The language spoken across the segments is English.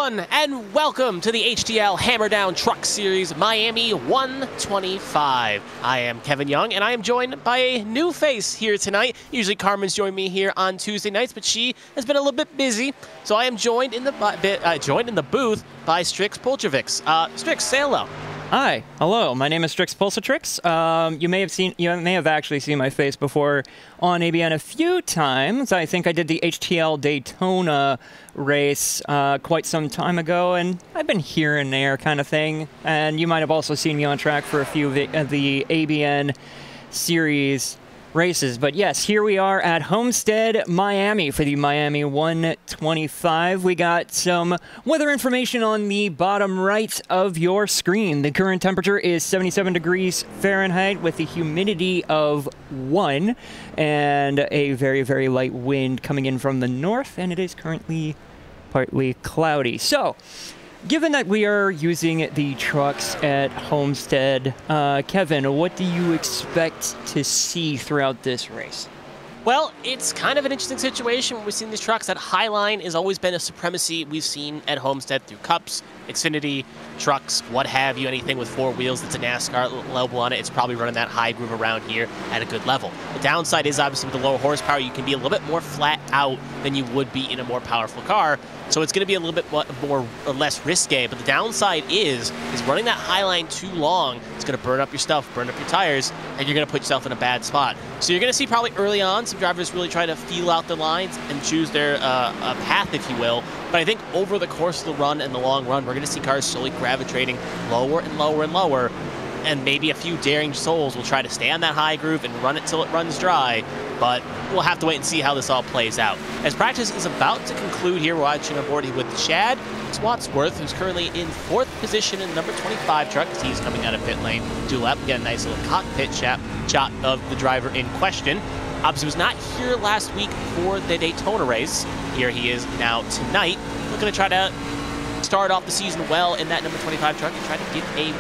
everyone, and welcome to the HTL Hammer Down Truck Series Miami 125. I am Kevin Young, and I am joined by a new face here tonight. Usually Carmen's joined me here on Tuesday nights, but she has been a little bit busy, so I am joined in the booth by Strix Pulsatrix. Strix, say hello. Hi, hello. My name is Strix Pulsatrix. You may have actually seen my face before on ABN a few times. I think I did the HTL Daytona race quite some time ago, and I've been here and there kind of thing. And you might have also seen me on track for a few of the ABN series races. But yes, here we are at Homestead-Miami for the Miami 125. We got some weather information on the bottom right of your screen. The current temperature is 77 degrees Fahrenheit with a humidity of 1 and a very, very light wind coming in from the north, and it is currently partly cloudy. So, given that we are using the trucks at Homestead, Kevin, what do you expect to see throughout this race? Well, it's kind of an interesting situation when we've seen these trucks. That high line has always been a supremacy we've seen at Homestead through Cups, Xfinity, trucks, what have you. Anything with 4 wheels that's a NASCAR level on it, it's probably running that high groove around here at a good level. The downside is obviously with the lower horsepower, you can be a little bit more flat out than you would be in a more powerful car. So it's going to be a little bit more or less risque, but the downside is running that high line too long. It's going to burn up your stuff, burn up your tires, and you're going to put yourself in a bad spot. So you're going to see probably early on some drivers really try to feel out the lines and choose their path, if you will. But I think over the course of the run and the long run, we're going to see cars slowly gravitating lower and lower and lower. And maybe a few daring souls will try to stay on that high groove and run it till it runs dry, but we'll have to wait and see how this all plays out. As practice is about to conclude here, we're watching on board with Chad Swatsworth, who's currently in 4th position in the number 25 truck, as he's coming out of pit lane to lap. We got a nice little cockpit shot of the driver in question. Obviously was not here last week for the Daytona race. Here he is now tonight, looking to try to start off the season well in that number 25 truck and try to get a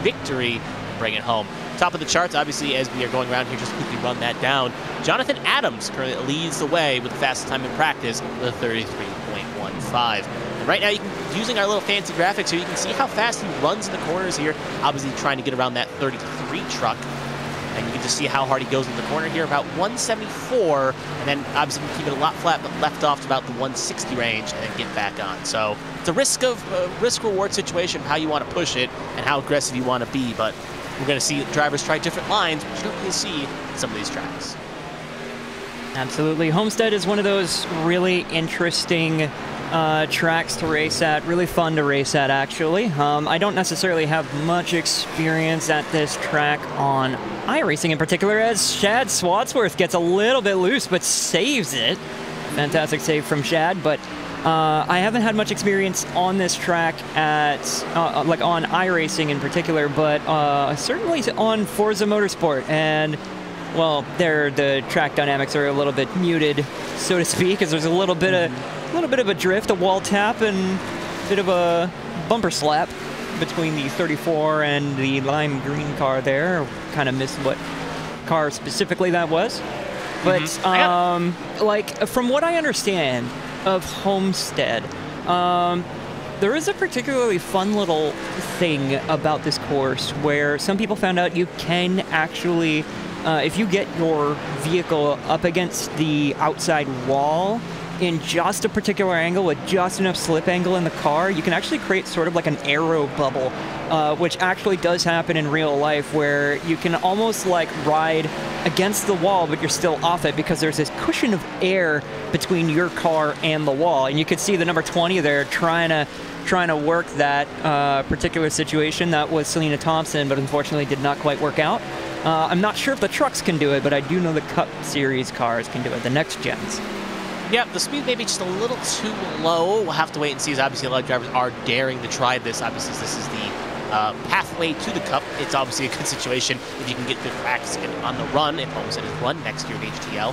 victory and bring it home. Top of the charts, obviously, as we are going around here, just quickly run that down. Jonathan Adams currently leads the way with the fastest time in practice with a 33.15. And right now, you can, using our little fancy graphics here, you can see how fast he runs in the corners here, obviously trying to get around that 33 truck. And you can just see how hard he goes in the corner here, about 174, and then obviously we keep it a lot flat, but left off to about the 160 range, and then get back on. So it's a risk-reward situation, how you want to push it and how aggressive you want to be. But we're going to see drivers try different lines, which you don't really see in some of these tracks. Absolutely. Homestead is one of those really interesting tracks to race at, really fun to race at, actually. I don't necessarily have much experience at this track on iRacing in particular, as Chad Swatsworth gets a little bit loose but saves it. Fantastic save from Chad, but I haven't had much experience on this track at, like on iRacing in particular, but certainly on Forza Motorsport, and well, the track dynamics are a little bit muted, so to speak, because there's a little bit of a drift, a wall tap, and a bit of a bumper slap between the 34 and the lime green car there. Kind of missed what car specifically that was. But like from what I understand of Homestead, there is a particularly fun little thing about this course where some people found out you can actually, if you get your vehicle up against the outside wall in just a particular angle with just enough slip angle in the car, you can actually create sort of like an aero bubble, which actually does happen in real life, where you can almost like ride against the wall, but you're still off it because there's this cushion of air between your car and the wall. And you could see the number 20 there trying to work that particular situation. That was Selena Thompson, but unfortunately did not quite work out. I'm not sure if the trucks can do it, but I do know the Cup Series cars can do it, the next gens. Yeah, the speed may be just a little too low. We'll have to wait and see, as obviously a lot of drivers are daring to try this. Obviously, this is the pathway to the Cup. It's obviously a good situation if you can get good practice on the run. If Homestead is run next year in HTL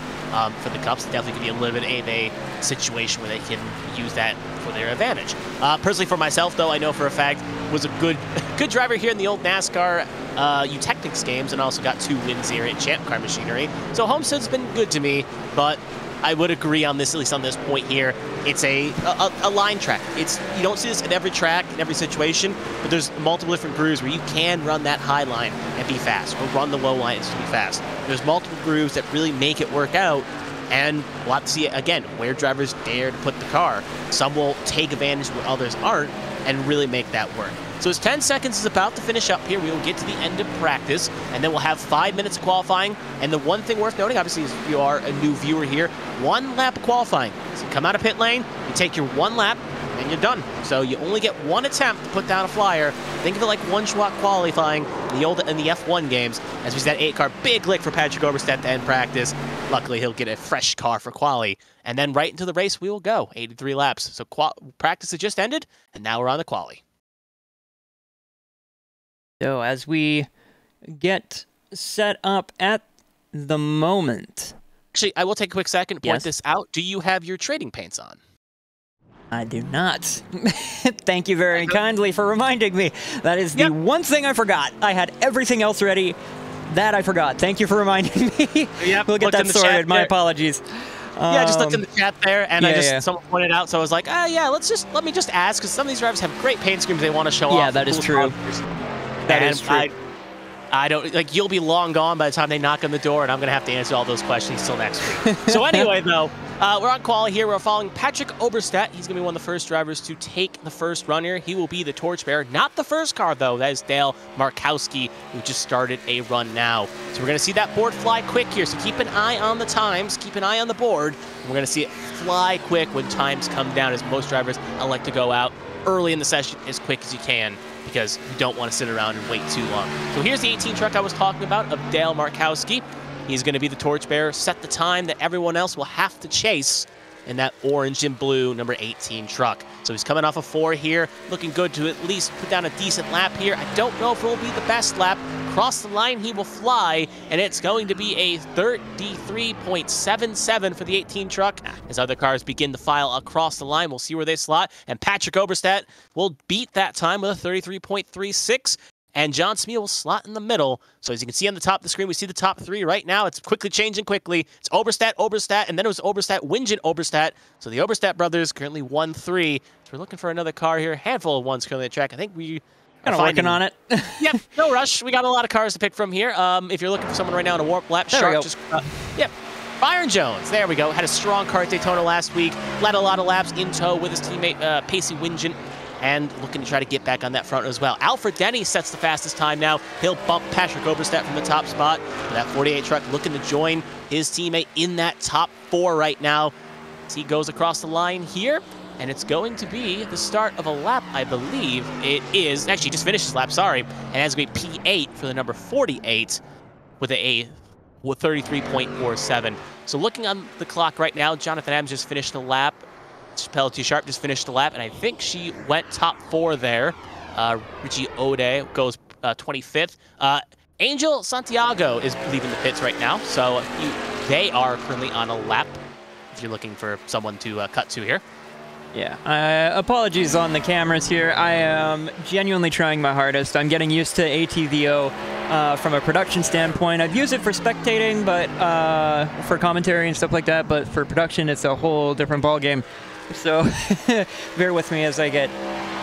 for the Cups, it definitely could be a little bit of a situation where they can use that for their advantage. Personally, for myself, though, I know for a fact was a good driver here in the old NASCAR Eutechnics games, and also got 2 wins here at Champ Car Machinery. So Homestead's been good to me, but I would agree on this, at least on this point here. It's a line track. You don't see this at every track, in every situation, but there's multiple different grooves where you can run that high line and be fast, or run the low line and still be fast. There's multiple grooves that really make it work out, and we'll have to see, again, where drivers dare to put the car. Some will take advantage where others aren't and really make that work. So as 10 seconds is about to finish up here, we will get to the end of practice, and then we'll have 5 minutes of qualifying. And the one thing worth noting, obviously, is if you are a new viewer here, 1 lap of qualifying. So you come out of pit lane, you take your 1 lap, and you're done. So you only get 1 attempt to put down a flyer. Think of it like one-shot qualifying in the F1 games. As we see that 8 car, big lick for Patrick Oberstedt to end practice. Luckily, he'll get a fresh car for quali. And then right into the race we will go, 83 laps. So practice has just ended, and now we're on the quali. So as we get set up at the moment... Actually, I will take a quick second to point this out. Do you have your trading paints on? I do not. Thank you very kindly for reminding me. That is the one thing I forgot. I had everything else ready. That I forgot. Thank you for reminding me. We'll get that sorted. My apologies. Yeah, I just looked in the chat there, and someone pointed out, so I was like, let me just ask, because some of these drivers have great paint schemes they want to show off. Yeah, that is true. That is true. I don't, like, you'll be long gone by the time they knock on the door, and I'm going to have to answer all those questions till next week. So anyway, though, we're on quali here. We're following Patrick Oberstedt. He's going to be one of the first drivers to take the first run here. He will be the torchbearer. Not the first car, though. That is Dale Markowski, who just started a run now. So we're going to see that board fly quick here. So keep an eye on the times. Keep an eye on the board. We're going to see it fly quick when times come down, as most drivers elect to go out early in the session as quick as you can, because you don't want to sit around and wait too long. So here's the 18 truck I was talking about of Dale Markowski. He's going to be the torchbearer, set the time that everyone else will have to chase in that orange and blue number 18 truck. So he's coming off a 4 here, looking good to at least put down a decent lap here. I don't know if it will be the best lap. Across the line he will fly, and it's going to be a 33.77 for the 18 truck. As other cars begin to file across the line, we'll see where they slot. And Patrick Oberstedt will beat that time with a 33.36. And John Smee will slot in the middle. So as you can see on the top of the screen, we see the top 3 right now. It's quickly changing quickly. It's Oberstedt, and then it was Oberstedt, Wingen, Oberstedt. So the Oberstedt brothers currently 1-3. So we're looking for another car here. A handful of ones currently on the track. I think we kind of working on it. Yep, no rush. We got a lot of cars to pick from here. If you're looking for someone right now in a warp lap, Byron Jones, there we go. Had a strong car at Daytona last week. Led a lot of laps in tow with his teammate Pacey Wingen, and looking to try to get back on that front as well. Alfred Denny sets the fastest time now. He'll bump Patrick Oberstedt from the top spot. That 48 truck looking to join his teammate in that top 4 right now as he goes across the line here. And it's going to be the start of a lap, I believe it is. Actually, just finished his lap, sorry. And that's going to be P8 for the number 48 with a 33.47. So looking on the clock right now, Jonathan Adams just finished the lap. Penalty Sharp just finished the lap, and I think she went top 4 there. Richie Ode goes 25th. Angel Santiago is leaving the pits right now, so they are currently on a lap, if you're looking for someone to cut to here. Yeah, apologies on the cameras here. I am genuinely trying my hardest. I'm getting used to ATVO from a production standpoint. I've used it for spectating, but for commentary and stuff like that, but for production, it's a whole different ballgame. So bear with me as I get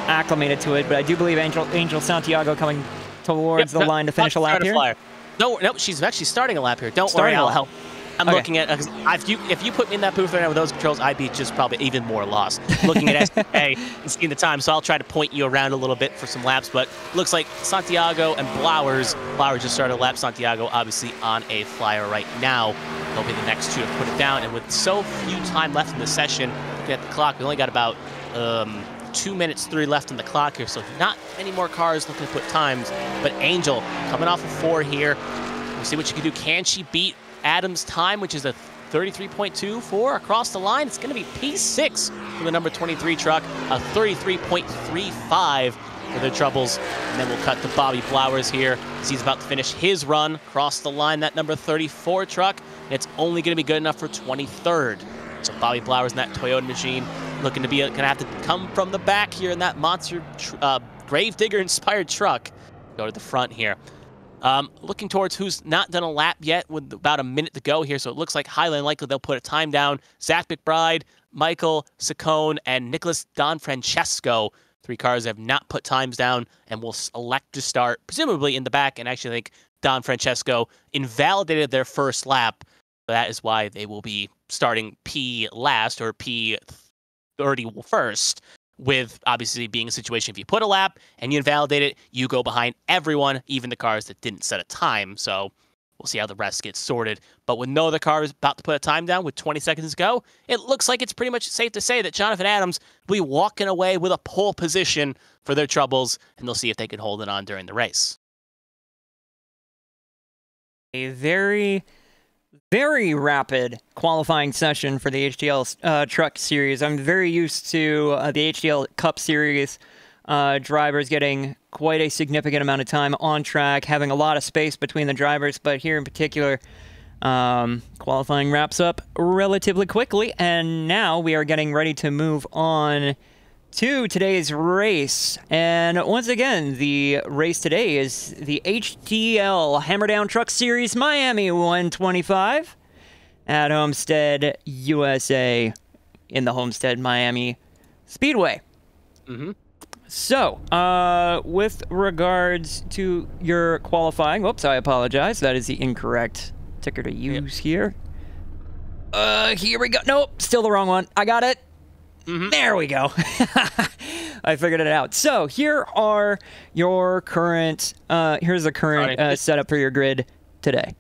acclimated to it, but I do believe Angel Santiago coming towards the line to finish a lap here. No, she's actually starting a lap here. Don't worry, I'll help. I'm looking at, if you put me in that booth right now with those controls, I'd be just probably even more lost. Looking at SDK and seeing the time, so I'll try to point you around a little bit for some laps, but looks like Santiago and Blowers just started a lap. Santiago obviously on a flyer right now. They'll be the next 2 to put it down, and with so few time left in the session, looking at the clock, we only got about 2 minutes 3 left on the clock here, so not many more cars looking to put times, but Angel coming off a 4 here. We'll see what she can do. Can she beat Adams' time, which is a 33.24 across the line? It's going to be P6 for the number 23 truck, a 33.35 for their troubles. And then we'll cut to Bobby Blowers here as he's about to finish his run across the line, that number 34 truck. And it's only going to be good enough for 23rd. So Bobby Blowers in that Toyota machine looking to be going to have to come from the back here in that monster Gravedigger-inspired truck. Go to the front here. Looking towards who's not done a lap yet with about a minute to go here, so it looks like highly unlikely they'll put a time down. Zach McBride, Michael Saccone, and Nicholas Donfrancesco. 3 cars have not put times down and will elect to start, presumably in the back, and actually I think Donfrancesco invalidated their first lap. That is why they will be starting P last or P30 first, with obviously being a situation if you put a lap and you invalidate it, you go behind everyone, even the cars that didn't set a time. So we'll see how the rest gets sorted. But with no other cars about to put a time down with 20 seconds to go, it looks like it's pretty much safe to say that Jonathan Adams will be walking away with a pole position for their troubles, and they'll see if they can hold it on during the race. A very rapid qualifying session for the HTL Truck Series. I'm very used to the HTL Cup Series drivers getting quite a significant amount of time on track, having a lot of space between the drivers, but here in particular, qualifying wraps up relatively quickly, and now we are getting ready to move on to today's race. And once again, the race today is the HTL Hammerdown Truck Series Miami 125 at Homestead, USA, in the Homestead-Miami Speedway. So, with regards to your qualifying, whoops, I apologize. That is the incorrect ticker to use here. Here we go. Nope, still the wrong one. I got it. There we go. I figured it out. So here are your current, here's the current setup for your grid today.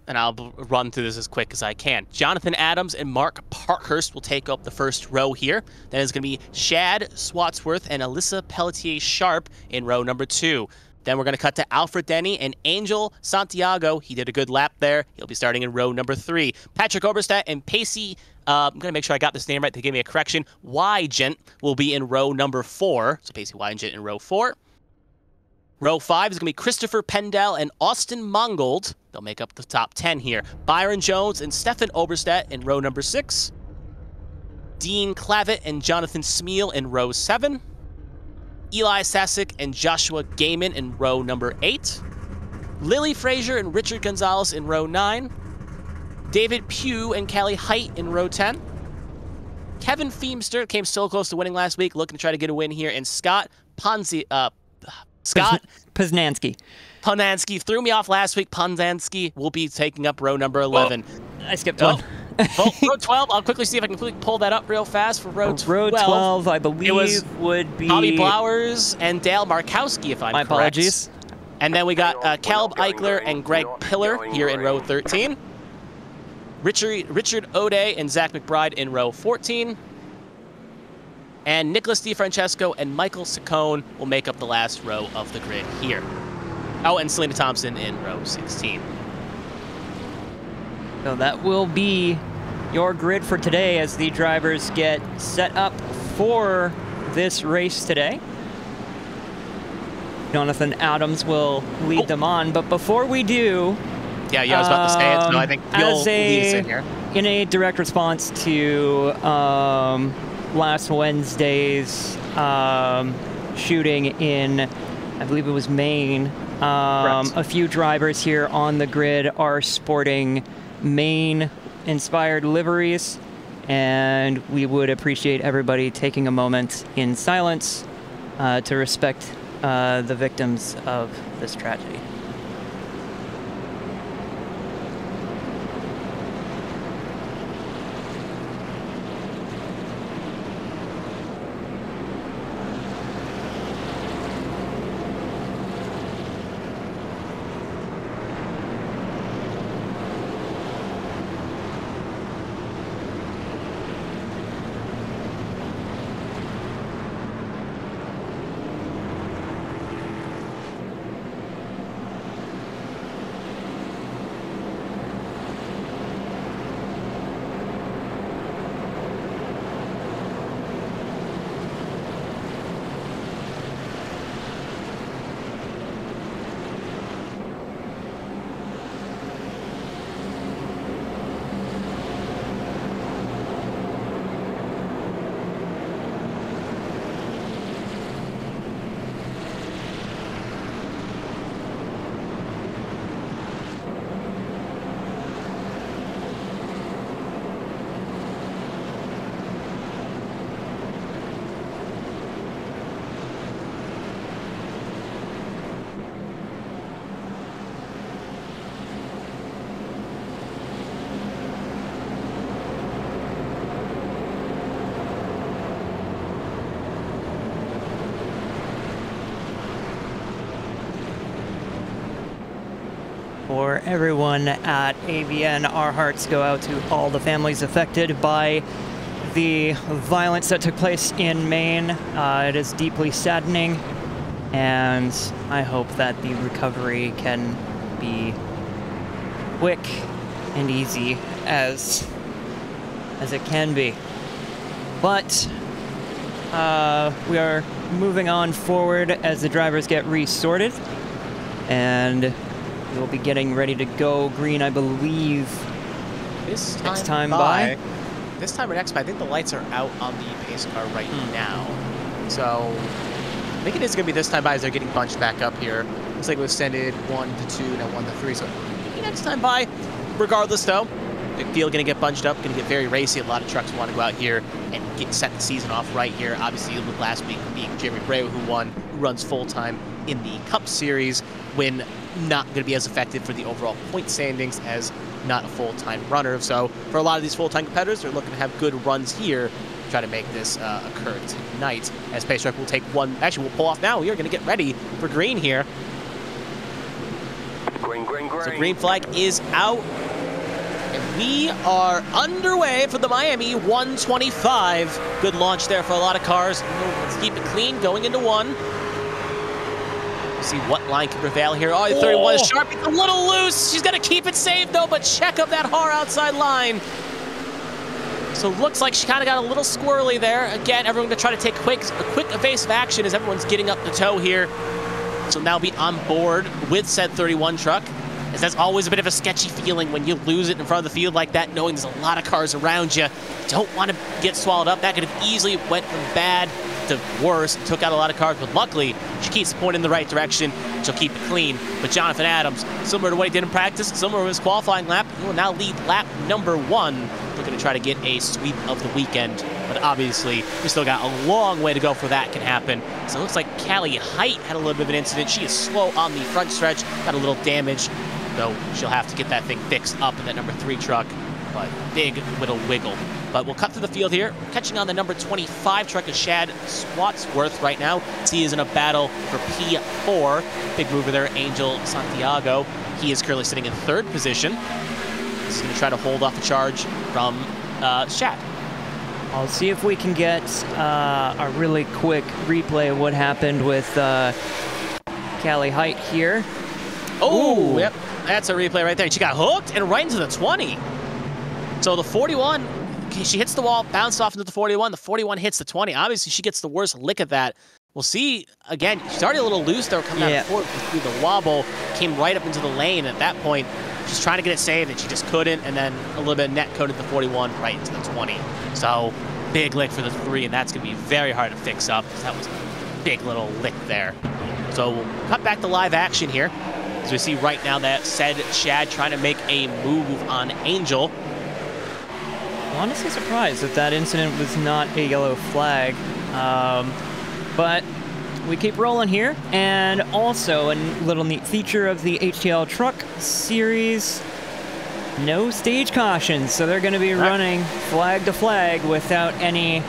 And I'll run through this as quick as I can. Jonathan Adams and Mark Parkhurst will take up the first row here. Then it's going to be Shad Swatsworth and Alyssa Pelletier-Sharp in row number 2. Then we're going to cut to Alfred Denny and Angel Santiago. He did a good lap there. He'll be starting in row number 3. Patrick Oberstadt and Pacey, I'm going to make sure I got this name right. They gave me a correction. Wygent will be in row number 4. So Pacey Wygent in row 4. Row 5 is going to be Christopher Pendell and Austin Mongold. They'll make up the top 10 here. Byron Jones and Stefan Oberstadt in row number 6. Dean Clavitt and Jonathan Smeal in row 7. Eli Sasick and Joshua Gaiman in row number 8. Lily Frazier and Richard Gonzalez in row 9. David Pugh and Callie Height in row 10. Kevin Feemster came so close to winning last week, looking to try to get a win here. And Scott Poznansky. Poznansky threw me off last week. Poznansky will be taking up row number 11. Oh, I skipped one. Well, row 12, I'll quickly see if I can pull that up real fast for row 12. Row 12, I believe, would be Bobby Blowers and Dale Markowski, if I'm correct. My apologies. And then we got Caleb Eichler and Greg Pillar here in row 13. Richard O'Day and Zach McBride in row 14. And Nicholas DiFrancesco and Michael Saccone will make up the last row of the grid here. Oh, and Selena Thompson in row 16. So that will be your grid for today as the drivers get set up for this race today. Jonathan Adams will lead them on, but before we do... Yeah, I was about to say it, so I think you'll lead us in here. In a direct response to last Wednesday's shooting in, I believe it was Maine, a few drivers here on the grid are sporting Maine-inspired liveries, and we would appreciate everybody taking a moment in silence to respect the victims of this tragedy. for everyone at AVN. Our hearts go out to all the families affected by the violence that took place in Maine. It is deeply saddening, and I hope that the recovery can be quick and easy as it can be. But we are moving on forward as the drivers get resorted, and we'll be getting ready to go green, I believe, This next time by. This time or next, but I think the lights are out on the pace car right now. So I think it is going to be this time by as they're getting bunched back up here. Looks like it was extended 1 to 2, now 1 to 3. So maybe next time by. Regardless, though, the field going to get bunched up, going to get very racy. A lot of trucks want to go out here and set the season off right here. Obviously, last week being Jeremy Breu, who runs full-time in the Cup Series, when not going to be as effective for the overall point standings as not a full-time runner. So for a lot of these full-time competitors, they're looking to have good runs here, try to make this occur tonight. As Pace Truck will take one, actually we'll pull off now. We are going to get ready for green here. Green. So green flag is out, and we are underway for the Miami 125. Good launch there for a lot of cars. Let's keep it clean going into one. See what line can prevail here. Oh, the 31 is sharp. It's a little loose. She's going to keep it safe, though, but check up that far outside line. So looks like she kind of got a little squirrely there. Again, everyone going to try to take a quick evasive action as everyone's getting up the toe here. So now be on board with said 31 truck, as that's always a bit of a sketchy feeling when you lose it in front of the field like that, knowing there's a lot of cars around you. Don't want to get swallowed up. That could have easily went from bad to worse, took out a lot of cars, but luckily she keeps pointing in the right direction. She'll keep it clean. But Jonathan Adams, similar to what he did in practice, similar to his qualifying lap, he will now lead lap number 1, looking to try to get a sweep of the weekend. But obviously, we still got a long way to go for that can happen. So it looks like Callie Height had a little bit of an incident. She is slow on the front stretch, got a little damage, though she'll have to get that thing fixed up in that number 3 truck. But big little wiggle. But we'll cut through the field here. Catching on the number 25 truck is Shad Swatsworth right now. He is in a battle for P4. Big mover there, Angel Santiago. He is currently sitting in 3rd position. He's going to try to hold off the charge from Shad. I'll see if we can get a really quick replay of what happened with Callie Height here. Oh, yep. That's a replay right there. She got hooked and right into the 20. So the 41, she hits the wall, bounced off into the 41. The 41 hits the 20. Obviously, she gets the worst lick of that. We'll see, again, she's already a little loose there coming out of the 4. The wobble came right up into the lane. At that point, she's trying to get it saved, and she just couldn't. And then a little bit of net coded the 41 right into the 20. So big lick for the 3, and that's going to be very hard to fix up, because that was a big little lick there. So we'll cut back to live action here, as we see right now that said Shad trying to make a move on Angel. Honestly surprised that that incident was not a yellow flag, but we keep rolling here. And also a little neat feature of the HTL truck series, no stage cautions, so they're going to be running flag to flag without any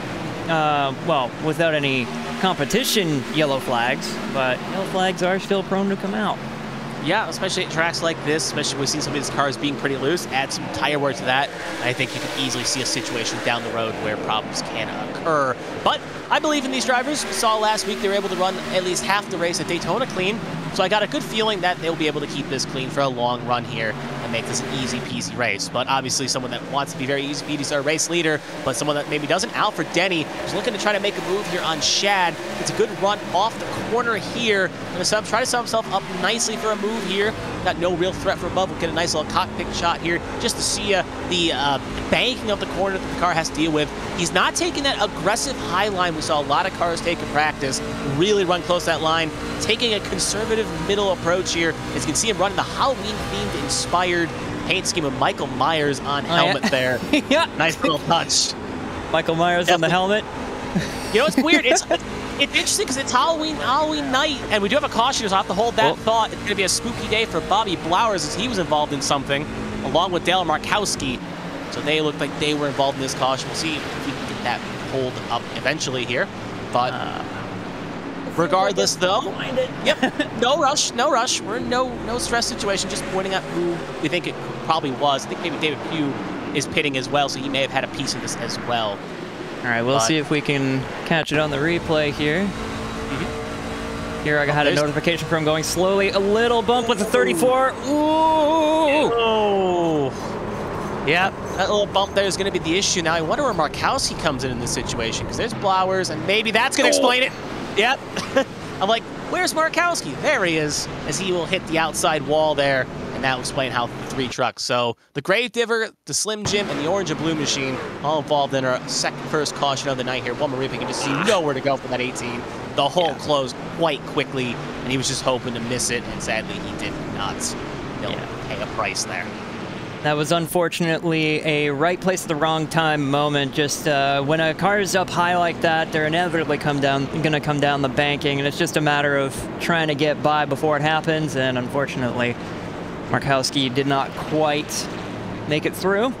without any competition yellow flags, but yellow flags are still prone to come out. Yeah, especially at tracks like this, especially we've seen some of these cars being pretty loose. Add some tire wear to that, I think you can easily see a situation down the road where problems can occur. But I believe in these drivers. We saw last week they were able to run at least half the race at Daytona clean, so I got a good feeling that they'll be able to keep this clean for a long run here and make this an easy-peasy race. But obviously someone that wants to be very easy-peasy is our race leader, but someone that maybe doesn't, Alfred Denny, is looking to try to make a move here on Shad. It's a good run off the corner here. Going to try to set himself up nicely for a move here. Got no real threat from above. We'll get a nice little cockpit shot here just to see the banking of the corner that the car has to deal with. He's not taking that aggressive high line we saw a lot of cars take in practice, really run close to that line, taking a conservative middle approach here. As you can see him running the Halloween-themed inspired paint scheme of Michael Myers on helmet there. Yeah. Nice little touch. Michael Myers on the helmet. You know, it's weird. It's interesting because it's Halloween night, and we do have a caution, so I have to hold that thought. It's going to be a spooky day for Bobby Blowers as he was involved in something, along with Dale Markowski. So they looked like they were involved in this caution. We'll see if we can get that pulled up eventually here. But Regardless, though, yep, no rush, no rush. We're in no stress situation, just pointing out who we think it probably was. I think maybe David Pugh is pitting as well, so he may have had a piece of this as well. All right, we'll see if we can catch it on the replay here. Here I had a notification from going slowly. A little bump with the 34. Ooh! Oh! Yeah, that little bump there is going to be the issue. Now I wonder where Markowski comes in this situation, because there's Blowers, and maybe that's going to explain it. Yep. I'm like, where's Markowski? There he is, as he will hit the outside wall there, and that will explain how 3 trucks. So the Gravedigger, the Slim Jim, and the Orange and Blue Machine all involved in our first caution of the night here. One more replay, you can just see nowhere to go from that 18. The hole closed quite quickly, and he was just hoping to miss it, and sadly he did not. He'll pay a price there. That was unfortunately a right place at the wrong time moment. Just when a car is up high like that, they're inevitably going to come down the banking, and it's just a matter of trying to get by before it happens. And unfortunately, Markowski did not quite make it through.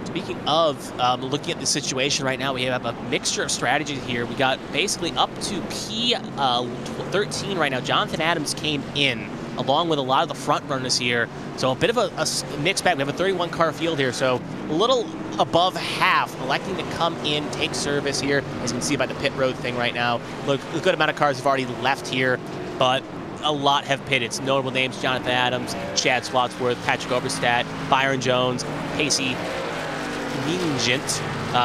Speaking of looking at the situation right now, we have a mixture of strategies here. We got basically up to P13 right now. Jonathan Adams came in along with a lot of the front runners here. So a bit of a mixed bag. We have a 31 car field here, so a little above half electing to come in, take service here, as you can see by the pit road thing right now. Look, a good amount of cars have already left here, but a lot have pitted. Some notable names: Jonathan Adams, Chad Slotsworth, Patrick Oberstadt, Byron Jones, Casey Nugent,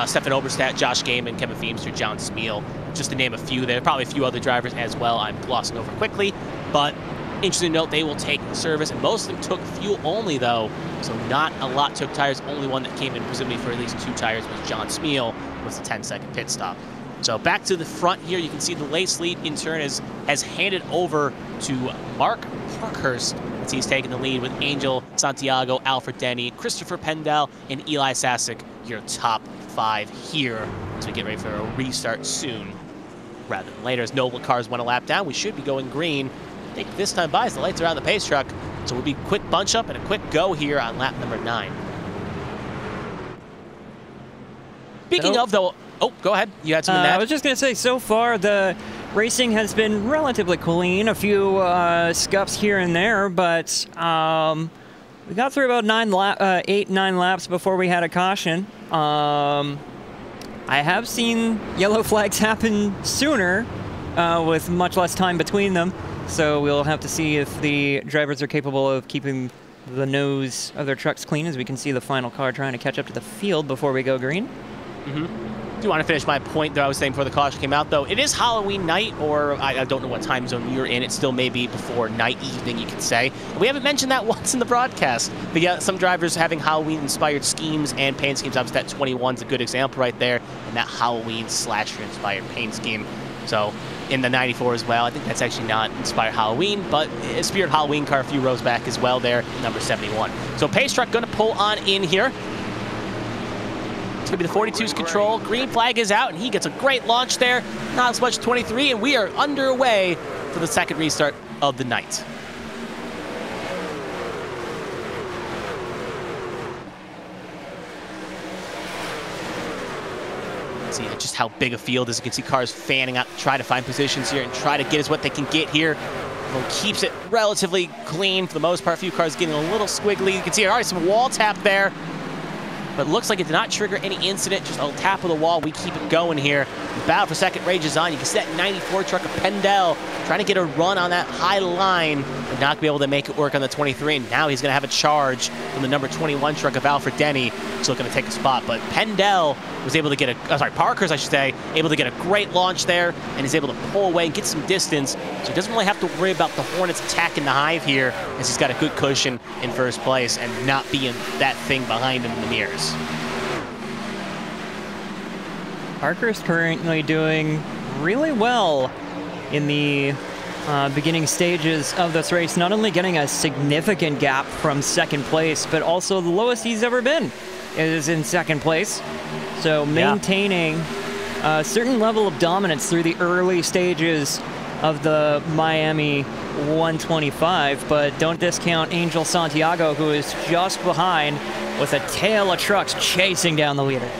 Stefan Oberstadt, Josh Gaiman, Kevin Feemster, John Smeal, just to name a few. There are probably a few other drivers as well I'm glossing over quickly, but interesting to note, they will take service, and most of them took fuel only, though, so not a lot took tires. Only one that came in, presumably for at least 2 tires, was John Smeal with a 10-second pit stop. So back to the front here, you can see the Lace lead in turn has handed over to Mark Parkhurst, as he's taking the lead with Angel Santiago, Alfred Denny, Christopher Pendel, and Eli Sasic, your top 5 here, as we get ready for a restart soon rather than later. As Noble cars went a lap down, we should be going green. I think this time by, as the lights are on the pace truck, so we'll be quick bunch up and a quick go here on lap number 9. Speaking of, though, oh, go ahead. You had something to add? I was just going to say, so far the racing has been relatively clean. A few scuffs here and there, but we got through about 8, 9 laps before we had a caution. I have seen yellow flags happen sooner with much less time between them. So we'll have to see if the drivers are capable of keeping the nose of their trucks clean, as we can see the final car trying to catch up to the field before we go green. Do want to finish my point, though, I was saying before the caution came out, though. It is Halloween night, or I don't know what time zone you're in. It still may be before night, evening, you could say. We haven't mentioned that once in the broadcast. But yeah, some drivers having Halloween-inspired schemes and paint schemes. Obviously, that 21's a good example right there, and that Halloween slasher-inspired paint scheme. So in the 94 as well, I think that's actually not inspired Halloween, but a Spirit Halloween car a few rows back as well there, number 71. So pace truck going to pull on in here. It's going to be the 42's control. Green flag is out, and he gets a great launch there. Not as much 23, and we are underway for the second restart of the night. See just how big a field is. You can see cars fanning out, try to find positions here and try to get us what they can get here. Well, keeps it relatively clean for the most part. A few cars getting a little squiggly. You can see already some wall tap there, but it looks like it did not trigger any incident. Just a tap of the wall. We keep it going here. The battle for second rages on. You can see that 94 truck of Pendel trying to get a run on that high line, but not be able to make it work on the 23. And now he's going to have a charge from the number 21 truck of Alfred Denny. He's looking to take a spot, but Pendel was able to get Parkhurst, I should say, able to get a great launch there, and is able to pull away and get some distance. So he doesn't really have to worry about the Hornets attacking the hive here, as he's got a good cushion in first place and not being that thing behind him in the mirrors. Parkhurst currently doing really well in the beginning stages of this race, not only getting a significant gap from second place, but also the lowest he's ever been is in second place. So maintaining a certain level of dominance through the early stages of the Miami 125, but don't discount Angel Santiago, who is just behind with a tail of trucks chasing down the leader.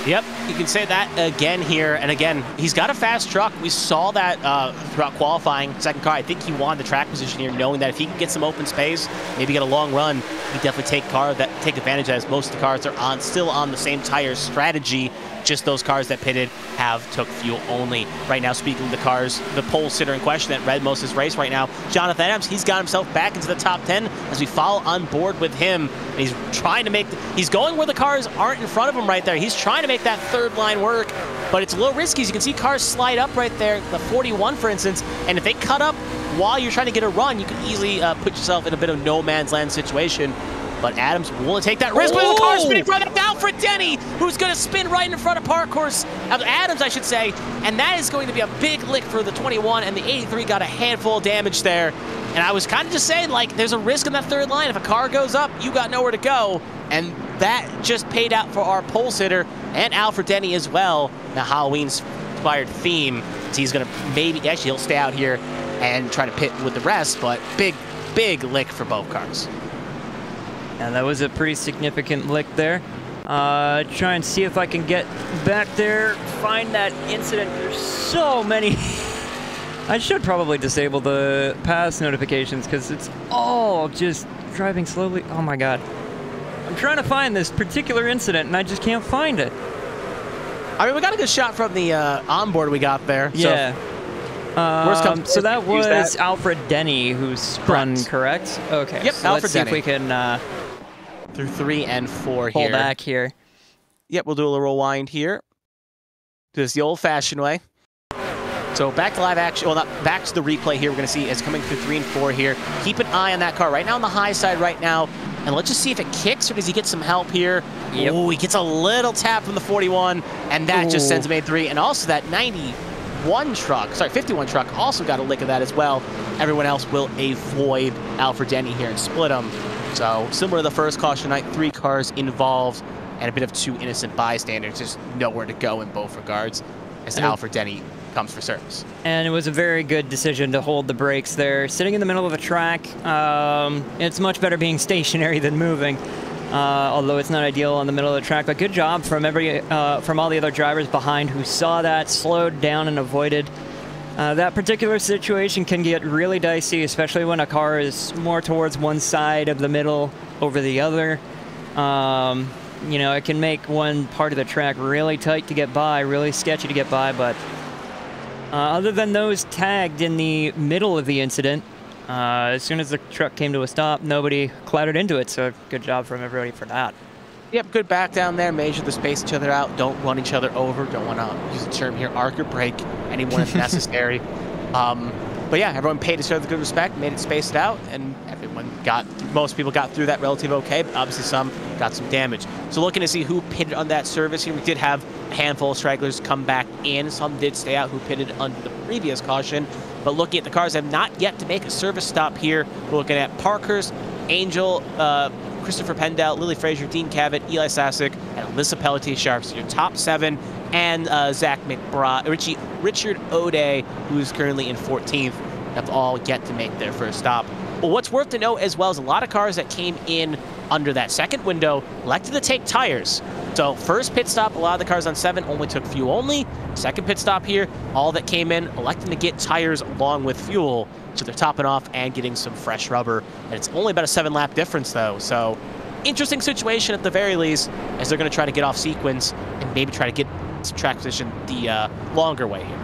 Yep, you can say that again here. And again, he's got a fast truck. We saw that throughout qualifying. Second car, I think he wanted the track position here, knowing that if he can get some open space, maybe get a long run, he definitely take advantage of that, as most of the cars are still on the same tire strategy. Just those cars that pitted took fuel only. Right now, speaking of the cars, the pole sitter in question that led most of this race right now, Jonathan Adams, he's got himself back into the top 10 as we follow on board with him. And he's trying to he's going where the cars aren't in front of him right there. He's trying to make that third line work, but it's a little risky. As you can see cars slide up right there, the 41 for instance, and if they cut up while you're trying to get a run, you can easily put yourself in a bit of no man's land situation. But Adams willing to take that risk. But the car spinning in front of Alfred Denny, who's going to spin right in front of Adams, I should say. And that is going to be a big lick for the 21, and the 83 got a handful of damage there. And I was kind of just saying, like, there's a risk in that third line. If a car goes up, you got nowhere to go. And that just paid out for our pole sitter and Alfred Denny as well. The Halloween-inspired theme. So he's going to actually he'll stay out here and try to pit with the rest, but big lick for both cars. And that was a pretty significant lick there. Try and see if I can get back there, find that incident. There's so many. I should probably disable the pass notifications because it's all just driving slowly. Oh my God. I'm trying to find this particular incident and I just can't find it. I mean, we got a good shot from the onboard we got there. Yeah. So that was Alfred Denny who spun, correct? Okay. Yep, so let's see if we can through 3 and 4 pull here. back here. Yep, we'll do a little rewind here. Do this the old-fashioned way. So back to live action, well, not back to the replay here. We're going to see it's coming through 3 and 4 here. Keep an eye on that car right now on the high side right now. And let's just see if it kicks or does he get some help here. Yep. Oh, he gets a little tap from the 41, and that just sends him a 3. And also that 51 truck also got a lick of that as well. Everyone else will avoid Alfred Denny here and split him. So similar to the first caution night, 3 cars involved and a bit of 2 innocent bystanders, just nowhere to go in both regards as Alfred Denny comes for service. And it was a very good decision to hold the brakes there. Sitting in the middle of a track, it's much better being stationary than moving, although it's not ideal on the middle of the track. But good job from all the other drivers behind who saw that, slowed down and avoided. That particular situation can get really dicey, especially when a car is more towards one side of the middle over the other. You know, it can make one part of the track really tight to get by, really sketchy to get by, but other than those tagged in the middle of the incident, as soon as the truck came to a stop, nobody clattered into it, so good job from everybody for that. Yep, good back down there. Made sure to space each other out. Don't run each other over. Don't want to use the term here, arc or break anyone if necessary. But yeah, everyone paid each other good respect, made it spaced out, and most people got through that relatively okay, but obviously some got some damage. So looking to see who pitted on that service here, we did have a handful of stragglers come back in. Some did stay out who pitted under the previous caution. But looking at the cars that have not yet to make a service stop here, we're looking at Parkhurst, Angel, Christopher Pendell, Lily Frazier, Dean Cavett, Eli Sasick, and Alyssa Pelletier Sharps, your top 7, and Zach McBride, Richard O'Day, who's currently in 14th, have all yet to make their first stop. But what's worth to note as well is a lot of cars that came in under that second window elected to take tires. So first pit stop, a lot of the cars on 7 only took fuel only. Second pit stop here, all that came in electing to get tires along with fuel. So they're topping off and getting some fresh rubber. And it's only about a 7-lap difference though. So interesting situation at the very least, as they're going to try to get off sequence and maybe try to get some track position the longer way here.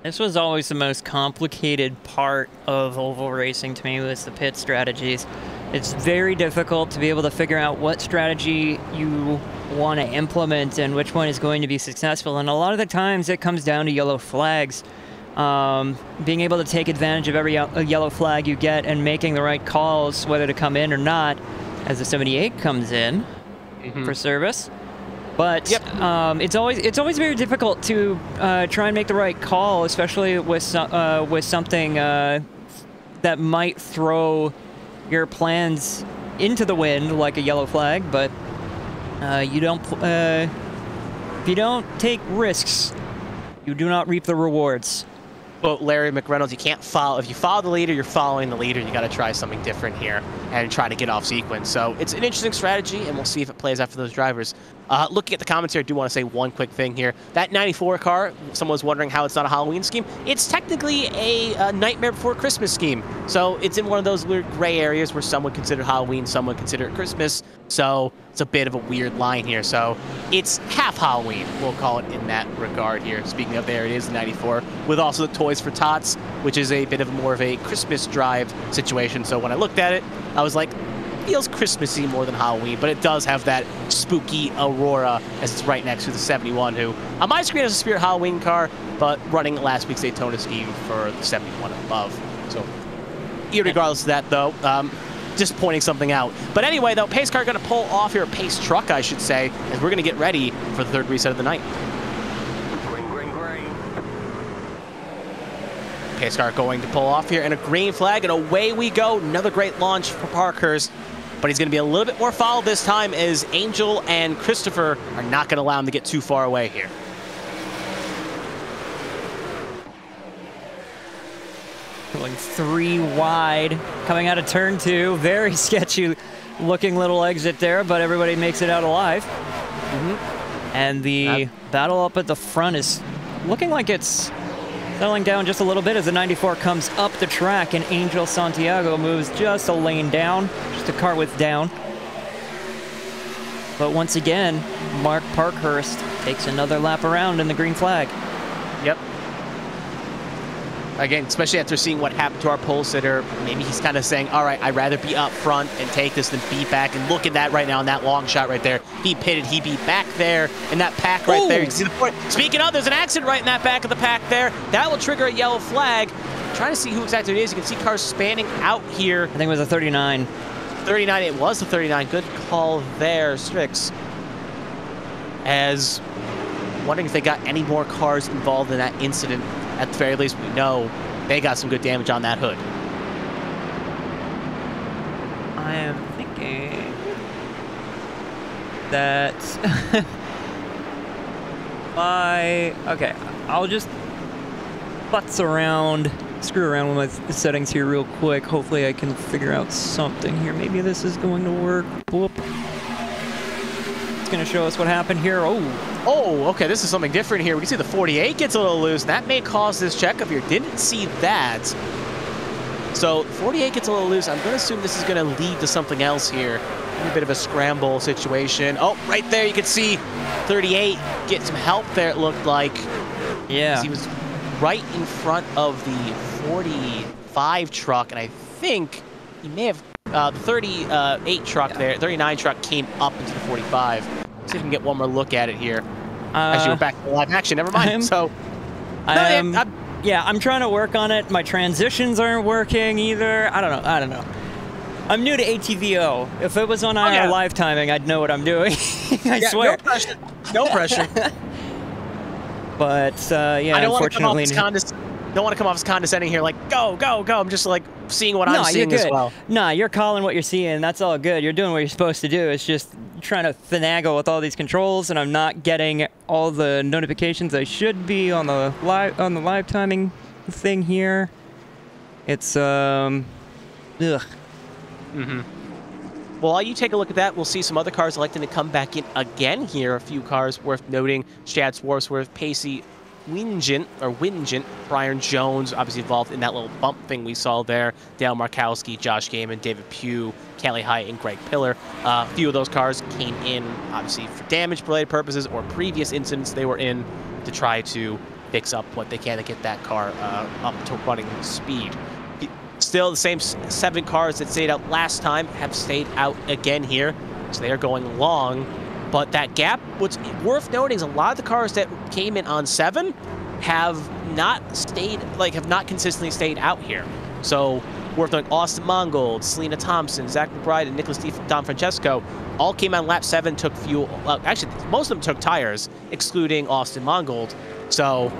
This was always the most complicated part of oval racing to me, was the pit strategies. It's very difficult to be able to figure out what strategy you want to implement and which one is going to be successful. And a lot of the times it comes down to yellow flags. Being able to take advantage of every yellow flag you get and making the right calls, whether to come in or not, as the 78 comes in for service. But it's always very difficult to try and make the right call, especially with something that might throw your plans into the wind, like a yellow flag. But if you don't take risks, you do not reap the rewards. quote Larry McReynolds, you can't follow. If you follow the leader, you're following the leader. You got to try something different here and try to get off sequence. So it's an interesting strategy, and we'll see if it plays out for those drivers. Looking at the commentary, I do want to say one quick thing here. That 94 car, someone's wondering how it's not a Halloween scheme. It's technically a Nightmare Before Christmas scheme. So it's in one of those weird gray areas where some would consider Halloween, some would consider it Christmas. So it's a bit of a weird line here. So it's half Halloween, we'll call it in that regard here. Speaking of, there it is, the 94, with also the Toys for Tots, which is a bit of more of a Christmas drive situation. So when I looked at it, I was like, feels Christmassy more than Halloween, but it does have that spooky aurora as it's right next to the 71, who on my screen has a Spirit Halloween car, but running last week's Daytona scheme for the 71 and above. So irregardless of that, though, just pointing something out. But anyway, though, pace car going to pull off here, pace truck, I should say, as we're going to get ready for the third reset of the night. Pace car going to pull off here, and a green flag, and away we go. Another great launch for Parkhurst, but he's going to be a little bit more fouled this time as Angel and Christopher are not going to allow him to get too far away here. Going 3 wide, coming out of turn 2. Very sketchy looking little exit there, but everybody makes it out alive. And the battle up at the front is looking like it's settling down just a little bit as the 94 comes up the track, and Angel Santiago moves just a lane down, just a car width down. But once again, Mark Parkhurst takes another lap around in the green flag. Yep. Again, especially after seeing what happened to our pole sitter, maybe he's kind of saying, all right, I'd rather be up front and take this than be back. And look at that right now in that long shot right there. He pitted, he be back there in that pack right there. You can see the point. Speaking of, there's an accident right in that back of the pack there. That will trigger a yellow flag. I'm trying to see who exactly it is. You can see cars spanning out here. I think it was a 39. 39, it was the 39. Good call there, Strix. As wondering if they got any more cars involved in that incident. At the very least, we know they got some good damage on that hood. I am thinking that okay, I'll just screw around with my settings here real quick. Hopefully I can figure out something here. Maybe this is going to work. Whoop. It's going to show us what happened here. Oh, okay, this is something different here. We can see the 48 gets a little loose. That may cause this checkup here. Didn't see that. So 48 gets a little loose. I'm going to assume this is going to lead to something else here. A bit of a scramble situation. Oh, right there you can see 38 get some help there, it looked like. Yeah. He was right in front of the 45 truck, and I think he may have, the 38 truck there, 39 truck came up into the 45. See if we can get one more look at it here. Actually, we're back to live action. Never mind. I'm trying to work on it. My transitions aren't working either. I don't know. I'm new to ATVO. If it was on IR live timing, I'd know what I'm doing. I swear. No pressure. No pressure. But yeah, unfortunately, don't want to come off as condescending here, like go, go, go. I'm just like seeing what I'm seeing as well. Nah, you're calling what you're seeing. That's all good. You're doing what you're supposed to do. It's just trying to finagle with all these controls, and I'm not getting all the notifications I should be on the live timing thing here. It's ugh. Well, while you take a look at that, we'll see some other cars electing to come back in again here. A few cars worth noting: Chad Swarsworth, Pacey Wingent, Brian Jones, obviously involved in that little bump thing we saw there. Dale Markowski, Josh Gaiman, David Pugh, Kelly Hyatt, and Greg Pillar. A few of those cars came in, obviously, for damage-related purposes or previous incidents they were in to try to fix up what they can to get that car up to running speed. Still, the same 7 cars that stayed out last time have stayed out again here, so they are going long. But that gap, what's worth noting is a lot of the cars that came in on 7 have not consistently stayed out here. So worth noting, Austin Mongold, Selena Thompson, Zach McBride, and Nicholas DeFrancesco all came on lap 7, took fuel. Actually, most of them took tires, excluding Austin Mongold. So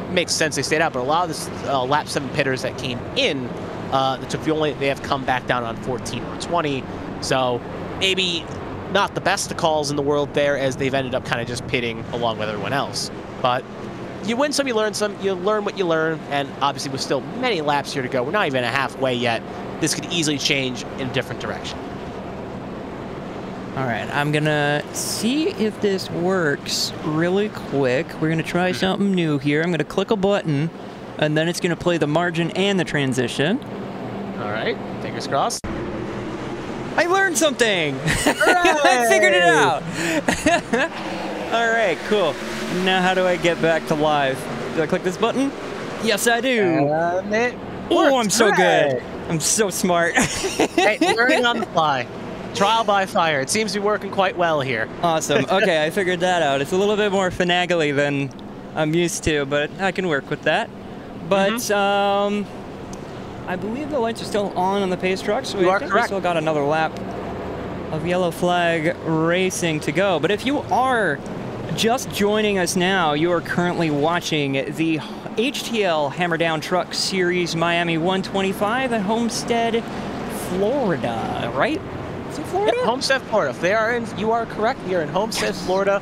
it makes sense they stayed out. But a lot of this lap 7 pitters that came in that took fuel, they have come back down on 14 or 20. So maybe not the best of calls in the world there, as they've ended up kind of just pitting along with everyone else. But you win some, you learn some. You learn what you learn, and obviously with still many laps here to go, we're not even halfway yet. This could easily change in a different direction. All right, I'm gonna see if this works really quick. We're gonna try something new here. I'm gonna click a button, and then it's gonna play the margin and the transition. All right, fingers crossed. I learned something! I figured it out! All right, cool. Now how do I get back to live? Do I click this button? Yes, I do! Oh, I'm so good! I'm so smart. Hey, learning on the fly. Trial by fire. It seems to be working quite well here. Awesome. Okay, I figured that out. It's a little bit more finagly than I'm used to, but I can work with that. But, I believe the lights are still on the pace truck, so I think we still got another lap of yellow flag racing to go. But if you are just joining us now, you are currently watching the HTL Hammer Down Truck Series Miami 125 at Homestead, Florida, right? Is it Florida? Yep, Homestead, Florida. If they are in, you are correct. We are in Homestead, Florida.